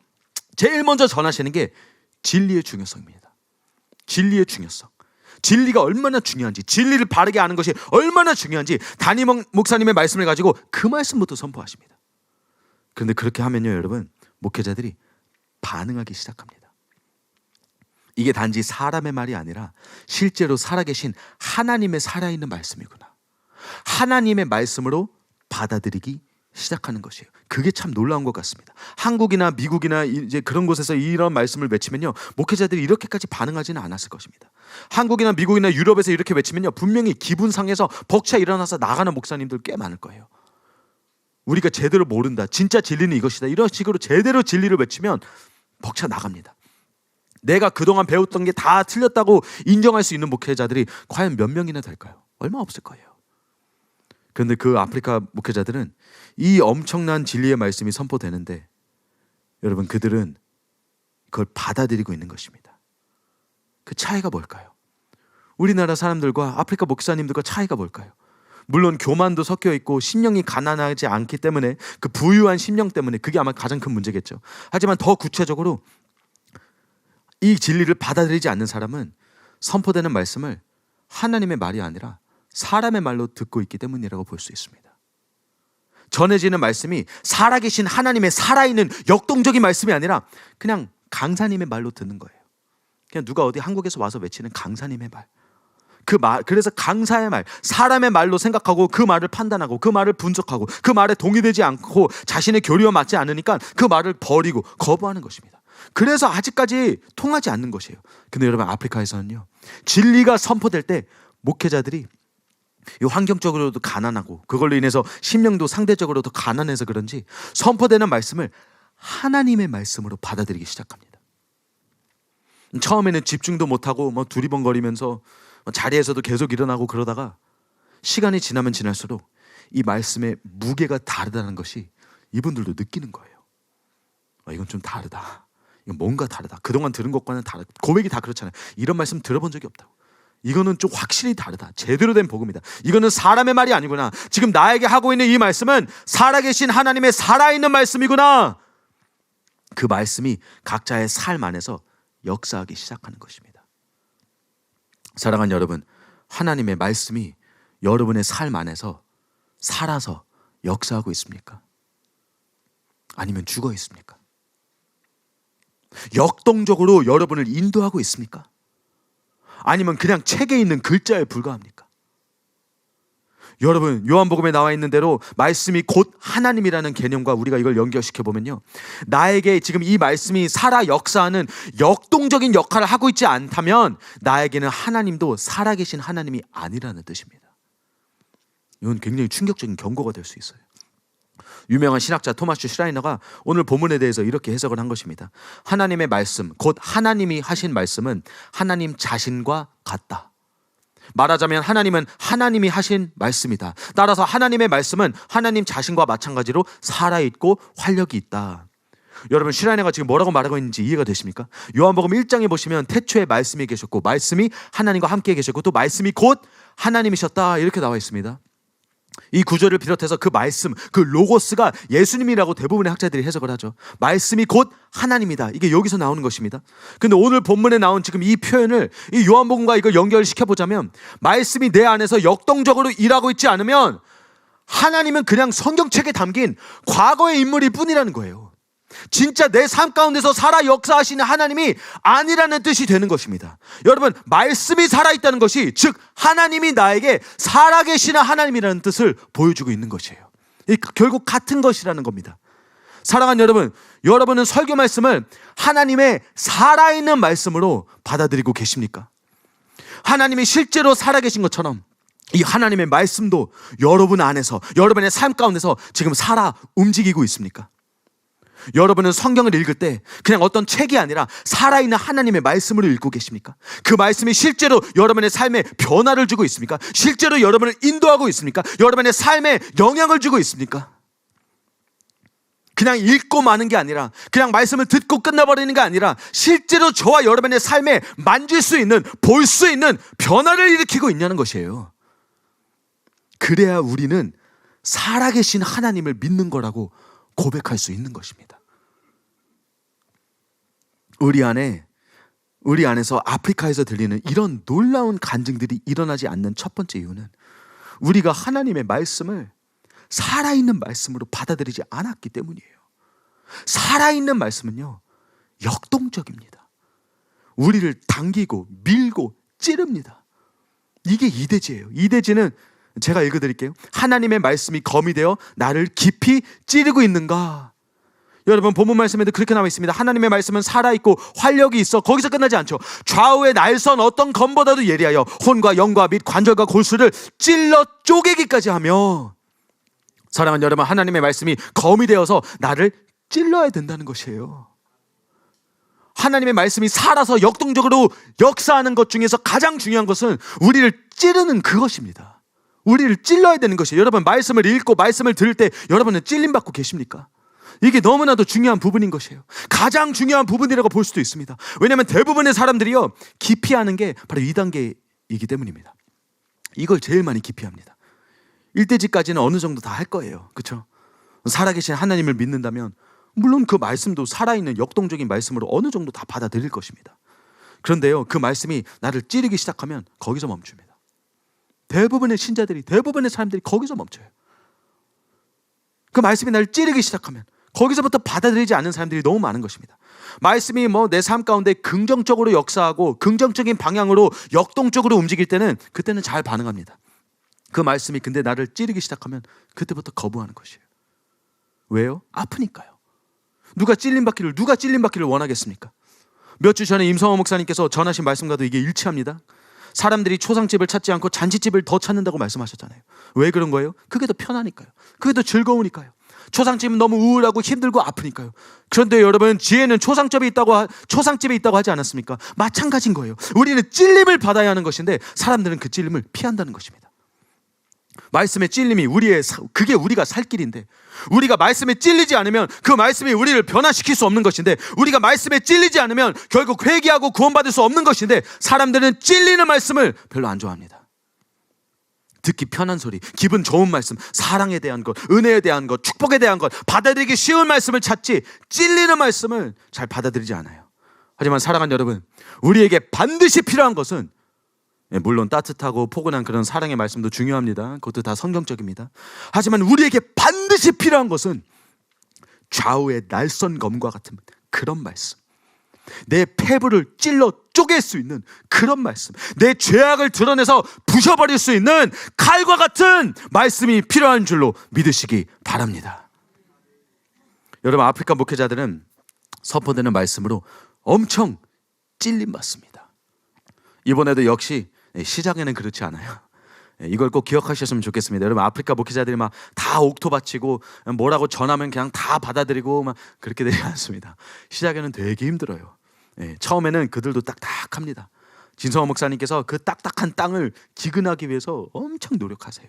제일 먼저 전하시는 게 진리의 중요성입니다. 진리의 중요성. 진리가 얼마나 중요한지, 진리를 바르게 아는 것이 얼마나 중요한지 담임 목사님의 말씀을 가지고 그 말씀부터 선포하십니다. 그런데 그렇게 하면요, 여러분, 목회자들이 반응하기 시작합니다. 이게 단지 사람의 말이 아니라 실제로 살아계신 하나님의 살아있는 말씀이구나. 하나님의 말씀으로 받아들이기 시작하는 것이에요. 그게 참 놀라운 것 같습니다. 한국이나 미국이나 이제 그런 곳에서 이런 말씀을 외치면요, 목회자들이 이렇게까지 반응하지는 않았을 것입니다. 한국이나 미국이나 유럽에서 이렇게 외치면요, 분명히 기분 상해서 벅차 일어나서 나가는 목사님들 꽤 많을 거예요. 우리가 제대로 모른다, 진짜 진리는 이것이다, 이런 식으로 제대로 진리를 외치면 벅차 나갑니다. 내가 그동안 배웠던 게 다 틀렸다고 인정할 수 있는 목회자들이 과연 몇 명이나 될까요? 얼마 없을 거예요. 그런데 그 아프리카 목회자들은 이 엄청난 진리의 말씀이 선포되는데 여러분, 그들은 그걸 받아들이고 있는 것입니다. 그 차이가 뭘까요? 우리나라 사람들과 아프리카 목사님들과 차이가 뭘까요? 물론 교만도 섞여 있고 심령이 가난하지 않기 때문에, 그 부유한 심령 때문에 그게 아마 가장 큰 문제겠죠. 하지만 더 구체적으로 이 진리를 받아들이지 않는 사람은 선포되는 말씀을 하나님의 말이 아니라 사람의 말로 듣고 있기 때문이라고 볼 수 있습니다. 전해지는 말씀이 살아계신 하나님의 살아있는 역동적인 말씀이 아니라 그냥 강사님의 말로 듣는 거예요. 그냥 누가 어디 한국에서 와서 외치는 강사님의 말. 그래서 강사의 말, 사람의 말로 생각하고 그 말을 판단하고 그 말을 분석하고 그 말에 동의되지 않고 자신의 교리와 맞지 않으니까 그 말을 버리고 거부하는 것입니다. 그래서 아직까지 통하지 않는 것이에요. 근데 여러분, 아프리카에서는요, 진리가 선포될 때 목회자들이 이 환경적으로도 가난하고 그걸로 인해서 심령도 상대적으로도 가난해서 그런지 선포되는 말씀을 하나님의 말씀으로 받아들이기 시작합니다. 처음에는 집중도 못하고 두리번거리면서 자리에서도 계속 일어나고 그러다가 시간이 지나면 지날수록 이 말씀의 무게가 다르다는 것이 이분들도 느끼는 거예요. 이건 좀 다르다. 이건 뭔가 다르다. 그동안 들은 것과는 다르다. 고백이 다 그렇잖아요. 이런 말씀 들어본 적이 없다고. 이거는 좀 확실히 다르다. 제대로 된 복음이다. 이거는 사람의 말이 아니구나. 지금 나에게 하고 있는 이 말씀은 살아계신 하나님의 살아있는 말씀이구나. 그 말씀이 각자의 삶 안에서 역사하기 시작하는 것입니다. 사랑하는 여러분, 하나님의 말씀이 여러분의 삶 안에서 살아서 역사하고 있습니까? 아니면 죽어 있습니까? 역동적으로 여러분을 인도하고 있습니까? 아니면 그냥 책에 있는 글자에 불과합니까? 여러분, 요한복음에 나와 있는 대로 말씀이 곧 하나님이라는 개념과 우리가 이걸 연결시켜 보면요, 나에게 지금 이 말씀이 살아 역사하는 역동적인 역할을 하고 있지 않다면 나에게는 하나님도 살아계신 하나님이 아니라는 뜻입니다. 이건 굉장히 충격적인 경고가 될 수 있어요. 유명한 신학자 토마스 슈라이너가 오늘 본문에 대해서 이렇게 해석을 한 것입니다. 하나님의 말씀, 곧 하나님이 하신 말씀은 하나님 자신과 같다. 말하자면 하나님은 하나님이 하신 말씀이다. 따라서 하나님의 말씀은 하나님 자신과 마찬가지로 살아있고 활력이 있다. 여러분, 슈라이너가 지금 뭐라고 말하고 있는지 이해가 되십니까? 요한복음 1장에 보시면 태초에 말씀이 계셨고 말씀이 하나님과 함께 계셨고 또 말씀이 곧 하나님이셨다, 이렇게 나와 있습니다. 이 구절을 비롯해서 그 말씀, 그 로고스가 예수님이라고 대부분의 학자들이 해석을 하죠. 말씀이 곧 하나님이다, 이게 여기서 나오는 것입니다. 근데 오늘 본문에 나온 지금 이 표현을 이 요한복음과 이걸 연결시켜 보자면, 말씀이 내 안에서 역동적으로 일하고 있지 않으면 하나님은 그냥 성경책에 담긴 과거의 인물일 뿐이라는 거예요. 진짜 내 삶 가운데서 살아 역사하시는 하나님이 아니라는 뜻이 되는 것입니다. 여러분, 말씀이 살아있다는 것이 즉 하나님이 나에게 살아계시는 하나님이라는 뜻을 보여주고 있는 것이에요. 결국 같은 것이라는 겁니다. 사랑하는 여러분, 여러분은 설교 말씀을 하나님의 살아있는 말씀으로 받아들이고 계십니까? 하나님이 실제로 살아계신 것처럼 이 하나님의 말씀도 여러분 안에서, 여러분의 삶 가운데서 지금 살아 움직이고 있습니까? 여러분은 성경을 읽을 때 그냥 어떤 책이 아니라 살아있는 하나님의 말씀으로 읽고 계십니까? 그 말씀이 실제로 여러분의 삶에 변화를 주고 있습니까? 실제로 여러분을 인도하고 있습니까? 여러분의 삶에 영향을 주고 있습니까? 그냥 읽고 마는 게 아니라, 그냥 말씀을 듣고 끝나버리는 게 아니라 실제로 저와 여러분의 삶에 만질 수 있는, 볼 수 있는 변화를 일으키고 있냐는 것이에요. 그래야 우리는 살아계신 하나님을 믿는 거라고 고백할 수 있는 것입니다. 우리 안에서 아프리카에서 들리는 이런 놀라운 간증들이 일어나지 않는 첫 번째 이유는 우리가 하나님의 말씀을 살아있는 말씀으로 받아들이지 않았기 때문이에요. 살아있는 말씀은요, 역동적입니다. 우리를 당기고 밀고 찌릅니다. 이게 이대지예요. 이대지는 제가 읽어드릴게요. 하나님의 말씀이 검이 되어 나를 깊이 찌르고 있는가? 여러분, 본문 말씀에도 그렇게 나와 있습니다. 하나님의 말씀은 살아있고 활력이 있어. 거기서 끝나지 않죠. 좌우의 날선 어떤 검보다도 예리하여 혼과 영과 및 관절과 골수를 찔러 쪼개기까지 하며. 사랑하는 여러분, 하나님의 말씀이 검이 되어서 나를 찔러야 된다는 것이에요. 하나님의 말씀이 살아서 역동적으로 역사하는 것 중에서 가장 중요한 것은 우리를 찌르는 그것입니다. 우리를 찔러야 되는 것이에요. 여러분, 말씀을 읽고 말씀을 들을 때 여러분은 찔림받고 계십니까? 이게 너무나도 중요한 부분인 것이에요. 가장 중요한 부분이라고 볼 수도 있습니다. 왜냐하면 대부분의 사람들이요, 기피하는 게 바로 2단계이기 때문입니다. 이걸 제일 많이 기피합니다. 1대지까지는 어느 정도 다 할 거예요. 그렇죠? 살아계신 하나님을 믿는다면 물론 그 말씀도 살아있는 역동적인 말씀으로 어느 정도 다 받아들일 것입니다. 그런데요, 그 말씀이 나를 찌르기 시작하면 거기서 멈춥니다. 대부분의 신자들이, 대부분의 사람들이 거기서 멈춰요. 그 말씀이 나를 찌르기 시작하면 거기서부터 받아들이지 않는 사람들이 너무 많은 것입니다. 말씀이 내 삶 가운데 긍정적으로 역사하고 긍정적인 방향으로 역동적으로 움직일 때는 그때는 잘 반응합니다. 그 말씀이 근데 나를 찌르기 시작하면 그때부터 거부하는 것이에요. 왜요? 아프니까요. 누가 찔림받기를 원하겠습니까? 몇 주 전에 임성호 목사님께서 전하신 말씀과도 이게 일치합니다. 사람들이 초상집을 찾지 않고 잔치집을 더 찾는다고 말씀하셨잖아요. 왜 그런 거예요? 그게 더 편하니까요. 그게 더 즐거우니까요. 초상집은 너무 우울하고 힘들고 아프니까요. 그런데 여러분, 지혜는 초상집에 있다고 하지 않았습니까? 마찬가지인 거예요. 우리는 찔림을 받아야 하는 것인데 사람들은 그 찔림을 피한다는 것입니다. 말씀의 찔림이 그게 우리가 살 길인데, 우리가 말씀에 찔리지 않으면 그 말씀이 우리를 변화시킬 수 없는 것인데, 우리가 말씀에 찔리지 않으면 결국 회개하고 구원받을 수 없는 것인데, 사람들은 찔리는 말씀을 별로 안 좋아합니다. 듣기 편한 소리, 기분 좋은 말씀, 사랑에 대한 것, 은혜에 대한 것, 축복에 대한 것, 받아들이기 쉬운 말씀을 찾지 찔리는 말씀을 잘 받아들이지 않아요. 하지만 사랑하는 여러분, 우리에게 반드시 필요한 것은, 물론 따뜻하고 포근한 그런 사랑의 말씀도 중요합니다. 그것도 다 성경적입니다. 하지만 우리에게 반드시 필요한 것은 좌우의 날선 검과 같은 그런 말씀, 내 폐부를 찔러 쪼갤 수 있는 그런 말씀, 내 죄악을 드러내서 부셔버릴 수 있는 칼과 같은 말씀이 필요한 줄로 믿으시기 바랍니다. 여러분, 아프리카 목회자들은 선포되는 말씀으로 엄청 찔림받습니다. 이번에도 역시 시작에는 그렇지 않아요. 이걸 꼭 기억하셨으면 좋겠습니다. 여러분, 아프리카 목회자들이 막 다 옥토 바치고 뭐라고 전하면 그냥 다 받아들이고 막 그렇게 되지 않습니다. 시작에는 되게 힘들어요. 처음에는 그들도 딱딱합니다. 진성호 목사님께서 그 딱딱한 땅을 기근하기 위해서 엄청 노력하세요.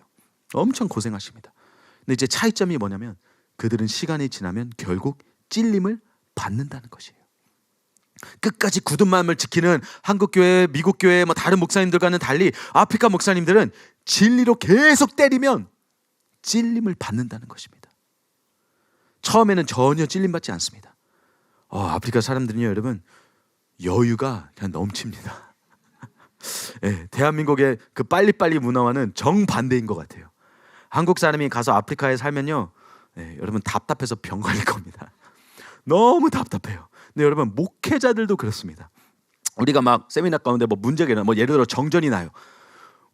엄청 고생하십니다. 근데 이제 차이점이 뭐냐면 그들은 시간이 지나면 결국 찔림을 받는다는 것이에요. 끝까지 굳은 마음을 지키는 한국교회, 미국교회, 다른 목사님들과는 달리 아프리카 목사님들은 진리로 계속 때리면 찔림을 받는다는 것입니다. 처음에는 전혀 찔림받지 않습니다. 아프리카 사람들은요, 여러분, 여유가 그냥 넘칩니다. 대한민국의 그 빨리빨리 문화와는 정반대인 것 같아요. 한국 사람이 가서 아프리카에 살면요, 여러분 답답해서 병 걸릴 겁니다. 너무 답답해요. 근데 여러분, 목회자들도 그렇습니다. 우리가 막 세미나 가운데 문제가 일어나, 예를 들어 정전이 나요.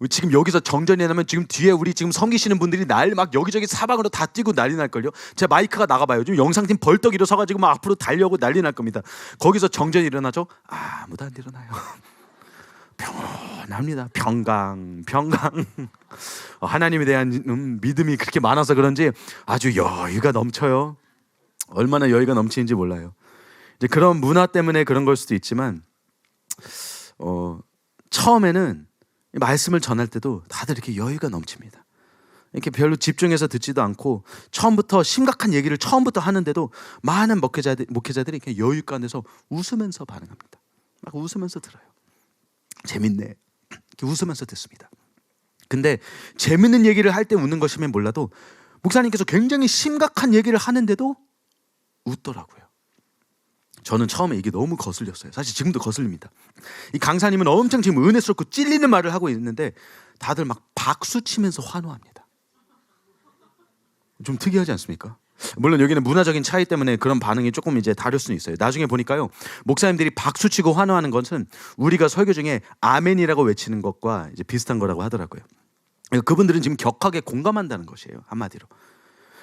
지금 여기서 정전이 나면 지금 뒤에 우리 지금 섬기시는 분들이 막 여기저기 사방으로 다 뛰고 난리 날걸요. 제 마이크가 나가봐요. 지금 영상팀 벌떡 일어서가지고 막 앞으로 달려오고 난리 날 겁니다. 거기서 정전이 일어나죠? 아무도 안 일어나요. 평온합니다. 평강. 하나님에 대한 믿음이 그렇게 많아서 그런지 아주 여유가 넘쳐요. 얼마나 여유가 넘치는지 몰라요. 이제 그런 문화 때문에 그런 걸 수도 있지만 처음에는 말씀을 전할 때도 다들 이렇게 여유가 넘칩니다. 이렇게 별로 집중해서 듣지도 않고 처음부터 심각한 얘기를 처음부터 하는데도 많은 목회자들이 이렇게 여유 가운데서 웃으면서 반응합니다. 막 웃으면서 들어요. 재밌네. 이렇게 웃으면서 듣습니다. 근데 재밌는 얘기를 할 때 웃는 것이면 몰라도 목사님께서 굉장히 심각한 얘기를 하는데도 웃더라고요. 저는 처음에 이게 너무 거슬렸어요. 사실 지금도 거슬립니다. 이 강사님은 엄청 지금 은혜스럽고 찔리는 말을 하고 있는데 다들 막 박수 치면서 환호합니다. 좀 특이하지 않습니까? 물론 여기는 문화적인 차이 때문에 그런 반응이 조금 이제 다를 수는 있어요. 나중에 보니까요, 목사님들이 박수 치고 환호하는 것은 우리가 설교 중에 아멘이라고 외치는 것과 이제 비슷한 거라고 하더라고요. 그분들은 지금 격하게 공감한다는 것이에요, 한마디로.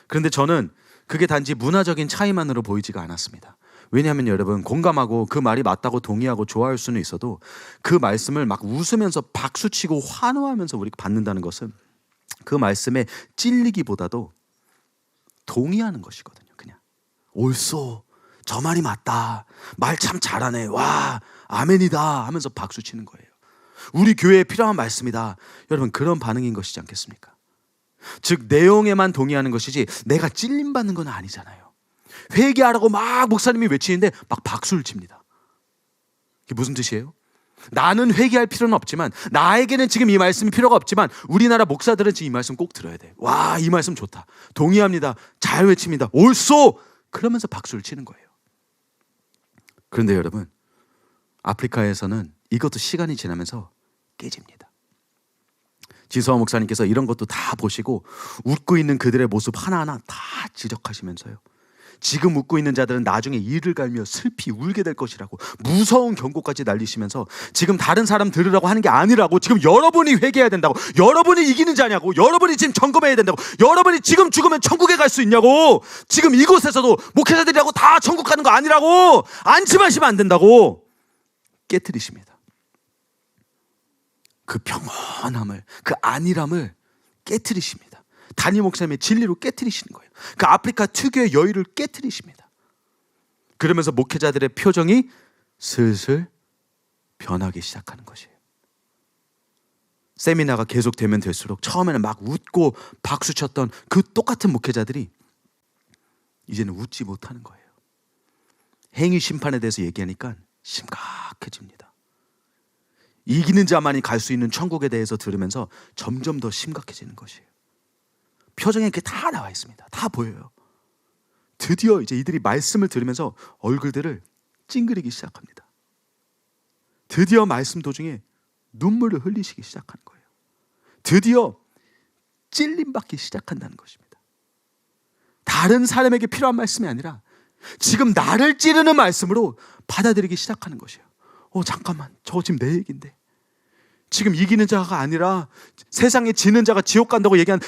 그런데 저는 그게 단지 문화적인 차이만으로 보이지가 않았습니다. 왜냐하면 여러분, 공감하고 그 말이 맞다고 동의하고 좋아할 수는 있어도 그 말씀을 막 웃으면서 박수치고 환호하면서 우리가 받는다는 것은 그 말씀에 찔리기보다도 동의하는 것이거든요. 그냥 옳소, 저 말이 맞다, 말 참 잘하네, 와 아멘이다 하면서 박수치는 거예요. 우리 교회에 필요한 말씀이다. 여러분, 그런 반응인 것이지 않겠습니까? 즉 내용에만 동의하는 것이지 내가 찔림받는 건 아니잖아요. 회개하라고 막 목사님이 외치는데 막 박수를 칩니다. 이게 무슨 뜻이에요? 나는 회개할 필요는 없지만, 나에게는 지금 이 말씀이 필요가 없지만 우리나라 목사들은 지금 이 말씀 꼭 들어야 돼. 와, 이 말씀 좋다, 동의합니다, 잘 외칩니다, 옳소, 그러면서 박수를 치는 거예요. 그런데 여러분, 아프리카에서는 이것도 시간이 지나면서 깨집니다. 진성호 목사님께서 이런 것도 다 보시고 웃고 있는 그들의 모습 하나하나 다 지적하시면서요, 지금 웃고 있는 자들은 나중에 이를 갈며 슬피 울게 될 것이라고 무서운 경고까지 날리시면서 지금 다른 사람 들으라고 하는 게 아니라고, 지금 여러분이 회개해야 된다고, 여러분이 이기는 자냐고, 여러분이 지금 점검해야 된다고, 여러분이 지금 죽으면 천국에 갈 수 있냐고, 지금 이곳에서도 목회자들이라고 다 천국 가는 거 아니라고, 안심하시면 안 된다고 깨트리십니다. 그 평온함을, 그 안일함을 깨트리십니다. 담임 목사님의 진리로 깨트리시는 거예요. 그 아프리카 특유의 여유를 깨트리십니다. 그러면서 목회자들의 표정이 슬슬 변하기 시작하는 것이에요. 세미나가 계속되면 될수록 처음에는 막 웃고 박수 쳤던 그 똑같은 목회자들이 이제는 웃지 못하는 거예요. 행위 심판에 대해서 얘기하니까 심각해집니다. 이기는 자만이 갈 수 있는 천국에 대해서 들으면서 점점 더 심각해지는 것이에요. 표정에 이렇게 다 나와 있습니다. 다 보여요. 드디어 이제 이들이 말씀을 들으면서 얼굴들을 찡그리기 시작합니다. 드디어 말씀 도중에 눈물을 흘리시기 시작하는 거예요. 드디어 찔림받기 시작한다는 것입니다. 다른 사람에게 필요한 말씀이 아니라 지금 나를 찌르는 말씀으로 받아들이기 시작하는 것이에요. 잠깐만, 저거 지금 내 얘기인데. 지금 이기는 자가 아니라 세상에 지는 자가 지옥 간다고 얘기한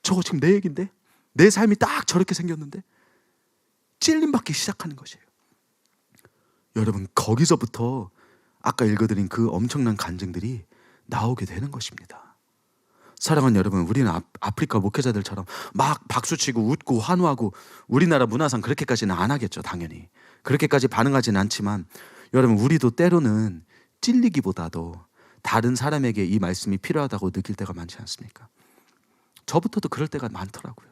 저거 지금 내 얘기인데. 내 삶이 딱 저렇게 생겼는데. 찔림받기 시작하는 것이에요. 여러분, 거기서부터 아까 읽어드린 그 엄청난 간증들이 나오게 되는 것입니다. 사랑하는 여러분, 우리는 아프리카 목회자들처럼 막 박수치고 웃고 환호하고 우리나라 문화상 그렇게까지는 안 하겠죠. 당연히 그렇게까지 반응하지는 않지만 여러분, 우리도 때로는 찔리기보다도 다른 사람에게 이 말씀이 필요하다고 느낄 때가 많지 않습니까? 저부터도 그럴 때가 많더라고요.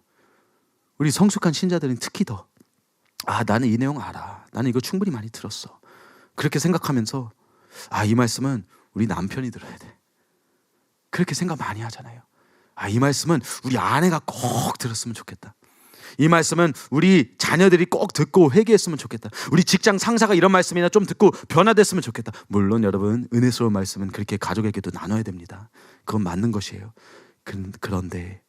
우리 성숙한 신자들은 특히 더 나는 이 내용 알아, 나는 이거 충분히 많이 들었어, 그렇게 생각하면서 이 말씀은 우리 남편이 들어야 돼, 그렇게 생각 많이 하잖아요. 이 말씀은 우리 아내가 꼭 들었으면 좋겠다, 이 말씀은 우리 자녀들이 꼭 듣고 회개했으면 좋겠다, 우리 직장 상사가 이런 말씀이나 좀 듣고 변화됐으면 좋겠다. 물론 여러분, 은혜스러운 말씀은 그렇게 가족에게도 나눠야 됩니다. 그건 맞는 것이에요. 그런데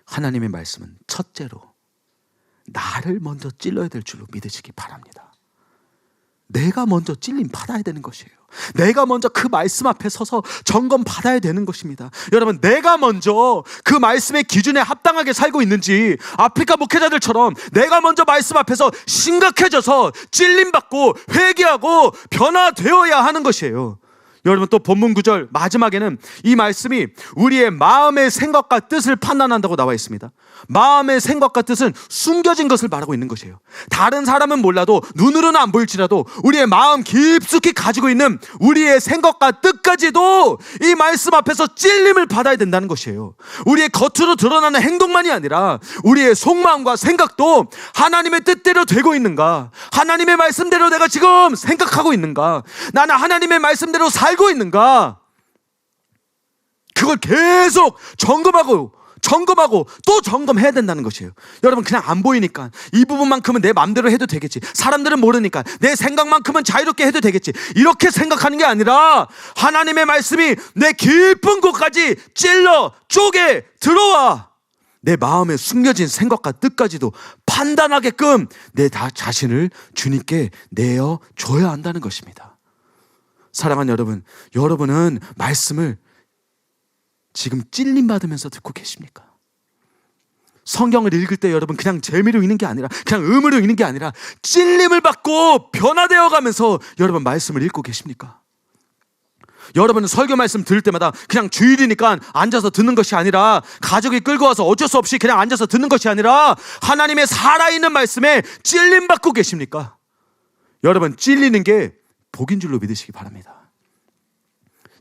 하나님의 말씀은 첫째로 나를 먼저 찔러야 될 줄로 믿으시기 바랍니다. 내가 먼저 찔림 받아야 되는 것이에요. 내가 먼저 그 말씀 앞에 서서 점검 받아야 되는 것입니다. 여러분, 내가 먼저 그 말씀의 기준에 합당하게 살고 있는지, 아프리카 목회자들처럼 내가 먼저 말씀 앞에서 심각해져서 찔림 받고 회개하고 변화되어야 하는 것이에요. 여러분, 또 본문 구절 마지막에는 이 말씀이 우리의 마음의 생각과 뜻을 판단한다고 나와 있습니다. 마음의 생각과 뜻은 숨겨진 것을 말하고 있는 것이에요. 다른 사람은 몰라도, 눈으로는 안 보일지라도 우리의 마음 깊숙이 가지고 있는 우리의 생각과 뜻까지도 이 말씀 앞에서 찔림을 받아야 된다는 것이에요. 우리의 겉으로 드러나는 행동만이 아니라 우리의 속마음과 생각도 하나님의 뜻대로 되고 있는가, 하나님의 말씀대로 내가 지금 생각하고 있는가, 나는 하나님의 말씀대로 살고 있는가, 그걸 계속 점검하고 또 점검해야 된다는 것이에요. 여러분, 그냥 안 보이니까 이 부분만큼은 내 마음대로 해도 되겠지, 사람들은 모르니까 내 생각만큼은 자유롭게 해도 되겠지, 이렇게 생각하는 게 아니라 하나님의 말씀이 내 깊은 곳까지 찔러 쪼개 들어와 내 마음에 숨겨진 생각과 뜻까지도 판단하게끔 내 자신을 주님께 내어줘야 한다는 것입니다. 사랑하는 여러분, 여러분은 말씀을 지금 찔림 받으면서 듣고 계십니까? 성경을 읽을 때 여러분, 그냥 재미로 읽는 게 아니라, 그냥 의무로 읽는 게 아니라 찔림을 받고 변화되어 가면서 여러분 말씀을 읽고 계십니까? 여러분은 설교 말씀 들을 때마다 그냥 주일이니까 앉아서 듣는 것이 아니라, 가족이 끌고 와서 어쩔 수 없이 그냥 앉아서 듣는 것이 아니라 하나님의 살아있는 말씀에 찔림 받고 계십니까? 여러분, 찔리는 게 복인 줄로 믿으시기 바랍니다.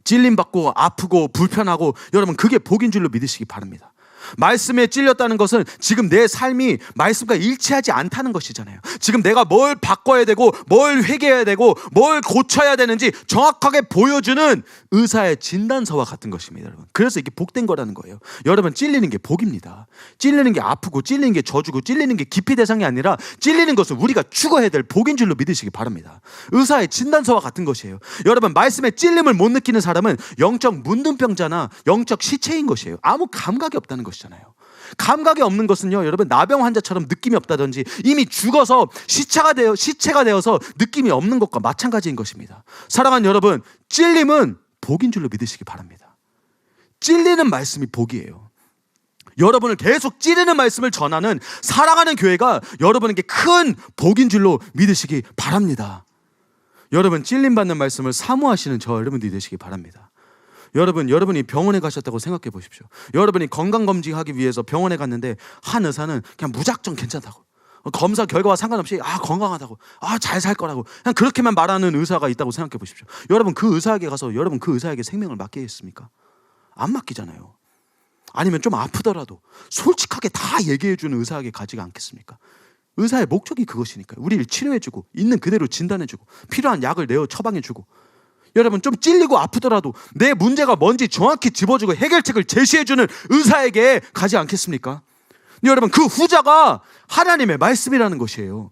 찔림 받고 아프고 불편하고, 여러분, 그게 복인 줄로 믿으시기 바랍니다. 말씀에 찔렸다는 것은 지금 내 삶이 말씀과 일치하지 않다는 것이잖아요. 지금 내가 뭘 바꿔야 되고 뭘 회개해야 되고 뭘 고쳐야 되는지 정확하게 보여주는 의사의 진단서와 같은 것입니다, 여러분. 그래서 이게 복된 거라는 거예요. 여러분, 찔리는 게 복입니다. 찔리는 게 아프고 찔리는 게 저주고 찔리는 게 기피 대상이 아니라 찔리는 것은 우리가 추구해야 될 복인 줄로 믿으시기 바랍니다. 의사의 진단서와 같은 것이에요. 여러분, 말씀에 찔림을 못 느끼는 사람은 영적 문둥병자나 영적 시체인 것이에요. 아무 감각이 없다는 것이잖아요. 감각이 없는 것은요, 여러분, 나병 환자처럼 느낌이 없다든지 이미 죽어서 시체가 되어서 느낌이 없는 것과 마찬가지인 것입니다. 사랑하는 여러분, 찔림은 복인 줄로 믿으시기 바랍니다. 찔리는 말씀이 복이에요. 여러분을 계속 찌르는 말씀을 전하는 사랑하는 교회가 여러분에게 큰 복인 줄로 믿으시기 바랍니다. 여러분, 찔림 받는 말씀을 사모하시는 저 여러분들이 되시기 바랍니다. 여러분이 병원에 가셨다고 생각해 보십시오. 여러분이 건강검진하기 위해서 병원에 갔는데 한 의사는 그냥 무작정 괜찮다고, 검사 결과와 상관없이 건강하다고, 잘 살 거라고 그냥 그렇게만 말하는 의사가 있다고 생각해 보십시오. 여러분, 그 의사에게 가서 여러분 그 의사에게 생명을 맡기겠습니까? 안 맡기잖아요. 아니면 좀 아프더라도 솔직하게 다 얘기해 주는 의사에게 가지 않겠습니까? 의사의 목적이 그것이니까요. 우리를 치료해주고 있는 그대로 진단해주고 필요한 약을 내어 처방해주고, 여러분, 좀 찔리고 아프더라도 내 문제가 뭔지 정확히 짚어주고 해결책을 제시해주는 의사에게 가지 않겠습니까? 여러분, 그 후자가 하나님의 말씀이라는 것이에요.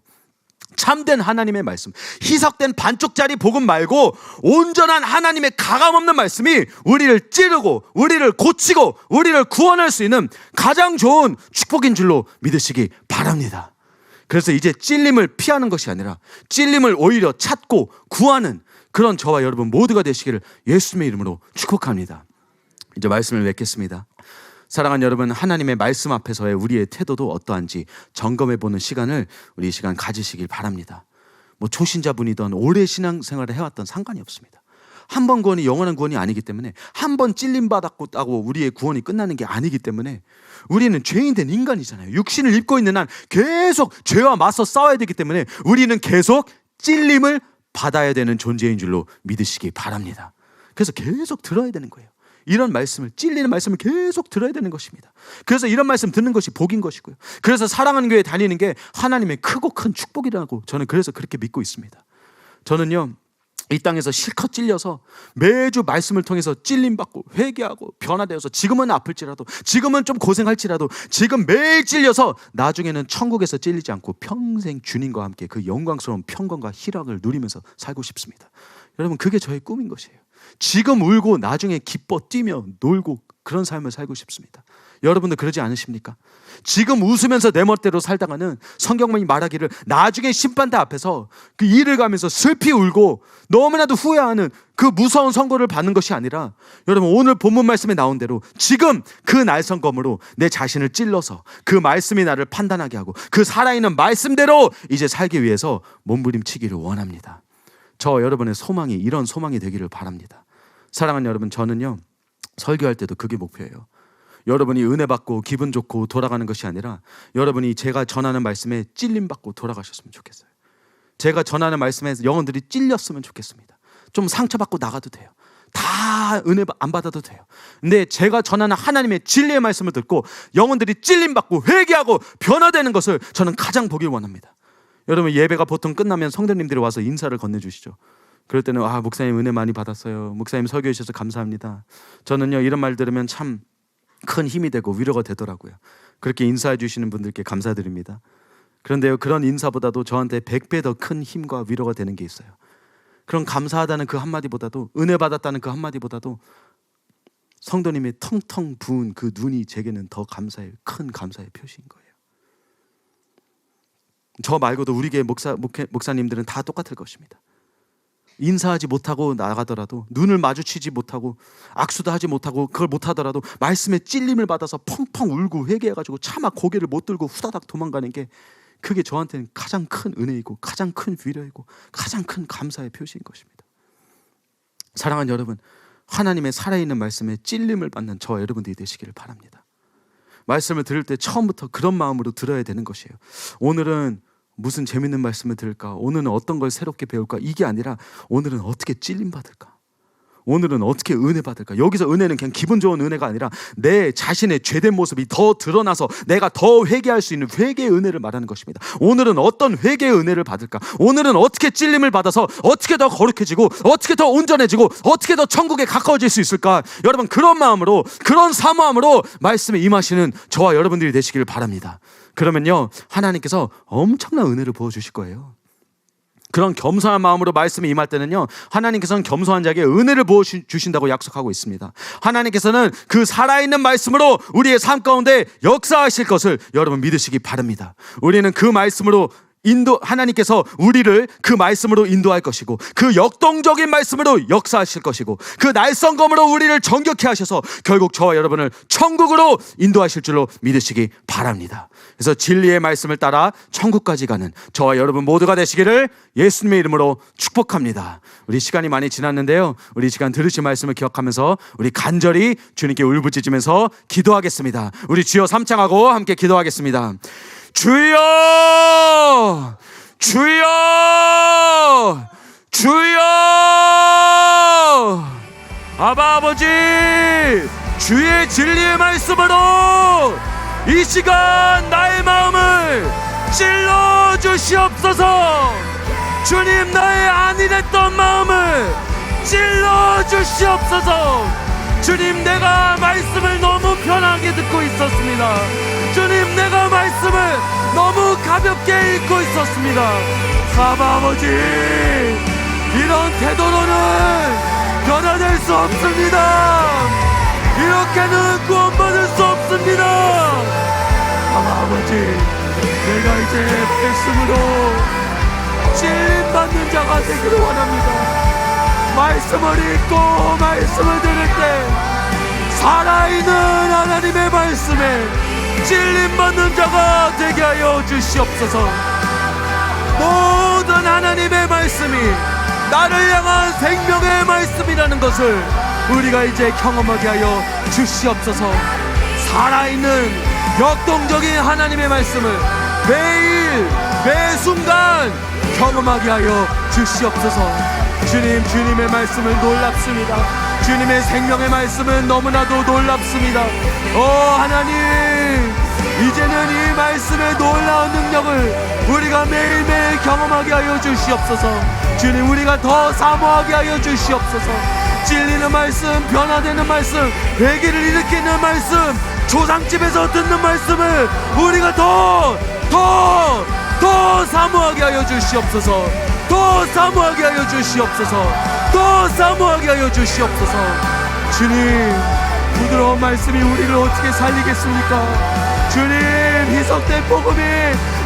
참된 하나님의 말씀, 희석된 반쪽짜리 복음 말고 온전한 하나님의 가감없는 말씀이 우리를 찌르고 우리를 고치고 우리를 구원할 수 있는 가장 좋은 축복인 줄로 믿으시기 바랍니다. 그래서 이제 찔림을 피하는 것이 아니라 찔림을 오히려 찾고 구하는 그런 저와 여러분 모두가 되시기를 예수님의 이름으로 축복합니다. 이제 말씀을 맺겠습니다. 사랑하는 여러분, 하나님의 말씀 앞에서의 우리의 태도도 어떠한지 점검해보는 시간을 우리 이 시간 가지시길 바랍니다. 뭐 초신자분이든 오래 신앙생활을 해왔던 상관이 없습니다. 한 번 구원이 영원한 구원이 아니기 때문에, 한 번 찔림받았다고 우리의 구원이 끝나는 게 아니기 때문에, 우리는 죄인된 인간이잖아요. 육신을 입고 있는 한 계속 죄와 맞서 싸워야 되기 때문에 우리는 계속 찔림을 받아야 되는 존재인 줄로 믿으시기 바랍니다. 그래서 계속 들어야 되는 거예요. 이런 말씀을, 찔리는 말씀을 계속 들어야 되는 것입니다. 그래서 이런 말씀 듣는 것이 복인 것이고요. 그래서 사랑하는 교회 다니는 게 하나님의 크고 큰 축복이라고 저는 그래서 그렇게 믿고 있습니다. 저는요, 이 땅에서 실컷 찔려서 매주 말씀을 통해서 찔림받고 회개하고 변화되어서, 지금은 아플지라도, 지금은 좀 고생할지라도, 지금 매일 찔려서 나중에는 천국에서 찔리지 않고 평생 주님과 함께 그 영광스러운 평강과 희락을 누리면서 살고 싶습니다. 여러분, 그게 저의 꿈인 것이에요. 지금 울고 나중에 기뻐 뛰며 놀고 그런 삶을 살고 싶습니다. 여러분들 그러지 않으십니까? 지금 웃으면서 내 멋대로 살다가는 성경만이 말하기를 나중에 심판대 앞에서 그 일을 가면서 슬피 울고 너무나도 후회하는 그 무서운 선고를 받는 것이 아니라, 여러분 오늘 본문 말씀에 나온 대로 지금 그 날성검으로 내 자신을 찔러서 그 말씀이 나를 판단하게 하고 그 살아있는 말씀대로 이제 살기 위해서 몸부림치기를 원합니다. 저 여러분의 소망이 이런 소망이 되기를 바랍니다. 사랑하는 여러분, 저는요 설교할 때도 그게 목표예요. 여러분이 은혜 받고 기분 좋고 돌아가는 것이 아니라 여러분이 제가 전하는 말씀에 찔림 받고 돌아가셨으면 좋겠어요. 제가 전하는 말씀에 영혼들이 찔렸으면 좋겠습니다. 좀 상처받고 나가도 돼요. 다 은혜 안 받아도 돼요. 근데 제가 전하는 하나님의 진리의 말씀을 듣고 영혼들이 찔림 받고 회개하고 변화되는 것을 저는 가장 보길 원합니다. 여러분, 예배가 보통 끝나면 성도님들이 와서 인사를 건네주시죠. 그럴 때는 목사님 은혜 많이 받았어요. 목사님 설교해 주셔서 감사합니다. 저는요 이런 말 들으면 참 큰 힘이 되고 위로가 되더라고요. 그렇게 인사해 주시는 분들께 감사드립니다. 그런데요, 그런 인사보다도 저한테 100배 더 큰 힘과 위로가 되는 게 있어요. 그런 감사하다는 그 한마디보다도, 은혜 받았다는 그 한마디보다도 성도님의 텅텅 부은 그 눈이 제게는 더 감사의, 큰 감사의 표시인 거예요. 저 말고도 우리 교회 목사님들은 다 똑같을 것입니다. 인사하지 못하고 나가더라도, 눈을 마주치지 못하고 악수도 하지 못하고 그걸 못하더라도 말씀에 찔림을 받아서 펑펑 울고 회개해가지고 차마 고개를 못 들고 후다닥 도망가는 게, 그게 저한테는 가장 큰 은혜이고 가장 큰 위로이고 가장 큰 감사의 표시인 것입니다. 사랑하는 여러분, 하나님의 살아있는 말씀에 찔림을 받는 저와 여러분들이 되시기를 바랍니다. 말씀을 들을 때 처음부터 그런 마음으로 들어야 되는 것이에요. 오늘은 무슨 재밌는 말씀을 들을까? 오늘은 어떤 걸 새롭게 배울까? 이게 아니라 오늘은 어떻게 찔림 받을까? 오늘은 어떻게 은혜 받을까? 여기서 은혜는 그냥 기분 좋은 은혜가 아니라 내 자신의 죄된 모습이 더 드러나서 내가 더 회개할 수 있는 회개의 은혜를 말하는 것입니다. 오늘은 어떤 회개의 은혜를 받을까? 오늘은 어떻게 찔림을 받아서 어떻게 더 거룩해지고 어떻게 더 온전해지고 어떻게 더 천국에 가까워질 수 있을까? 여러분, 그런 마음으로, 그런 사모함으로 말씀에 임하시는 저와 여러분들이 되시기를 바랍니다. 그러면요, 하나님께서 엄청난 은혜를 부어주실 거예요. 그런 겸손한 마음으로 말씀에 임할 때는요, 하나님께서는 겸손한 자에게 은혜를 부어주신다고 약속하고 있습니다. 하나님께서는 그 살아있는 말씀으로 우리의 삶 가운데 역사하실 것을 여러분 믿으시기 바랍니다. 우리는 그 말씀으로 하나님께서 우리를 그 말씀으로 인도할 것이고, 그 역동적인 말씀으로 역사하실 것이고, 그 날성검으로 우리를 정결케 하셔서 결국 저와 여러분을 천국으로 인도하실 줄로 믿으시기 바랍니다. 그래서 진리의 말씀을 따라 천국까지 가는 저와 여러분 모두가 되시기를 예수님의 이름으로 축복합니다. 우리 시간이 많이 지났는데요, 우리 시간 들으신 말씀을 기억하면서 우리 간절히 주님께 울부짖으면서 기도하겠습니다. 우리 주여 삼창하고 함께 기도하겠습니다. 주여, 주여, 주여. 아바 아버지, 주의 진리의 말씀으로 이 시간 나의 마음을 찔러 주시옵소서. 주님, 나의 안일했던 마음을 찔러 주시옵소서. 주님, 내가 말씀을 너무 편하게 듣고 있었습니다. 주님, 내가 말씀을 너무 가볍게 읽고 있었습니다. 아바 아버지, 이런 태도로는 변화될 수 없습니다. 이렇게는 구원받을 수 없습니다. 아바 아버지, 내가 이제 말씀으로 찔림받는 자가 되기를 원합니다. 말씀을 읽고 말씀을 들을 때 살아있는 하나님의 말씀에 찔림받는 자가 되게 하여 주시옵소서. 모든 하나님의 말씀이 나를 향한 생명의 말씀이라는 것을 우리가 이제 경험하게 하여 주시옵소서. 살아있는 역동적인 하나님의 말씀을 매일 매순간 경험하게 하여 주시옵소서. 주님, 주님의 말씀을 놀랍습니다. 주님의 생명의 말씀은 너무나도 놀랍습니다. 하나님, 이제는 이 말씀의 놀라운 능력을 우리가 매일매일 경험하게 하여 주시옵소서. 주님, 우리가 더 사모하게 하여 주시옵소서. 찔리는 말씀, 변화되는 말씀, 회개를 일으키는 말씀, 조상집에서 듣는 말씀을 우리가 더 사모하게 하여 주시옵소서. 더 사모하게 하여 주시옵소서. 더 사모하게 하여 주시옵소서. 주님, 부드러운 말씀이 우리를 어떻게 살리겠습니까? 주님, 희석된 복음이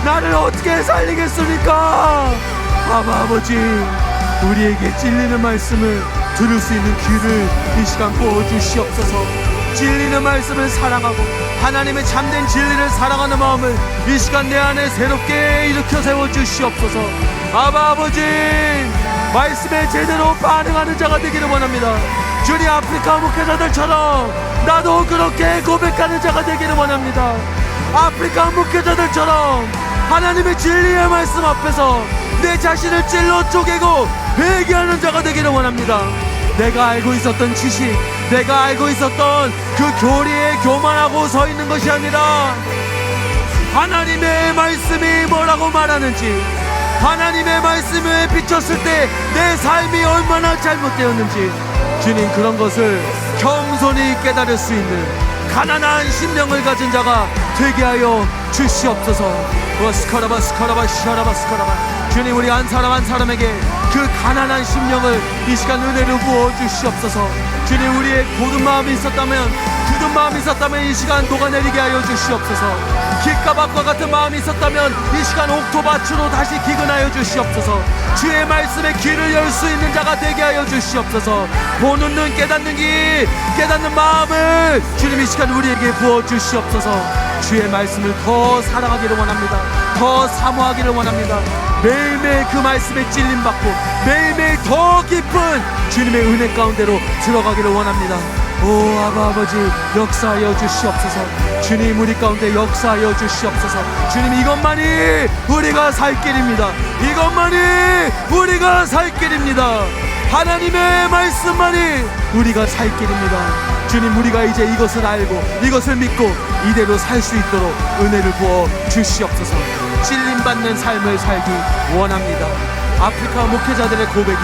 나를 어떻게 살리겠습니까? 아버지, 우리에게 찔리는 말씀을 들을 수 있는 귀를 이 시간 부어주시옵소서. 진리는 말씀을 사랑하고 하나님의 참된 진리를 사랑하는 마음을 이 시간 내 안에 새롭게 일으켜 세워주시옵소서. 아버지, 말씀에 제대로 반응하는 자가 되기를 원합니다. 주님, 아프리카 목회자들처럼 나도 그렇게 고백하는 자가 되기를 원합니다. 아프리카 목회자들처럼 하나님의 진리의 말씀 앞에서 내 자신을 찔러 쪼개고 회개하는 자가 되기를 원합니다. 내가 알고 있었던 지식, 내가 알고 있었던 그 교리에 교만하고 서 있는 것이 아니라 하나님의 말씀이 뭐라고 말하는지, 하나님의 말씀에 비쳤을 때 내 삶이 얼마나 잘못되었는지, 주님, 그런 것을 겸손히 깨달을 수 있는 가난한 심령을 가진 자가 되게 하여 주시옵소서. 스카라바 스카라바 시아라바 스카라바. 주님, 우리 한 사람 한 사람에게 그 가난한 심령을 이 시간 은혜로 부어 주시옵소서. 주님, 우리의 고든 마음이 있었다면, 굳은 마음이 있었다면 이 시간 녹아내리게 하여 주시옵소서. 깃가박과 같은 마음이 있었다면 이 시간 옥토밭으로 다시 기근하여 주시옵소서. 주의 말씀에 귀를 열 수 있는 자가 되게 하여 주시옵소서. 보는 눈, 깨닫는 귀, 깨닫는 마음을 주님 이 시간 우리에게 부어 주시옵소서. 주의 말씀을 더 사랑하기를 원합니다. 더 사모하기를 원합니다. 매일매일 그 말씀에 찔림받고 매일매일 더 깊은 주님의 은혜 가운데로 들어가기를 원합니다. 아버지, 역사하여 주시옵소서. 주님, 우리 가운데 역사하여 주시옵소서. 주님, 이것만이 우리가 살 길입니다. 이것만이 우리가 살 길입니다. 하나님의 말씀만이 우리가 살 길입니다. 주님, 우리가 이제 이것을 알고 이것을 믿고 이대로 살 수 있도록 은혜를 부어 주시옵소서. 찔림받는 삶을 살기 원합니다. 아프리카 목회자들의 고백이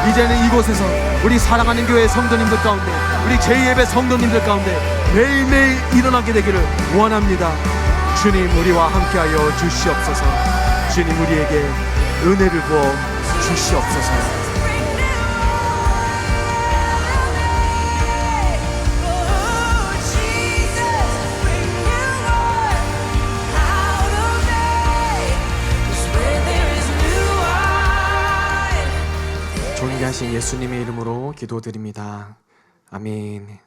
이제는 이곳에서 우리 사랑하는 교회 성도님들 가운데, 우리 제2예배 성도님들 가운데 매일매일 일어나게 되기를 원합니다. 주님, 우리와 함께하여 주시옵소서. 주님, 우리에게 은혜를 부어 주시옵소서. 존귀하신 예수님의 이름으로 기도드립니다. 아멘.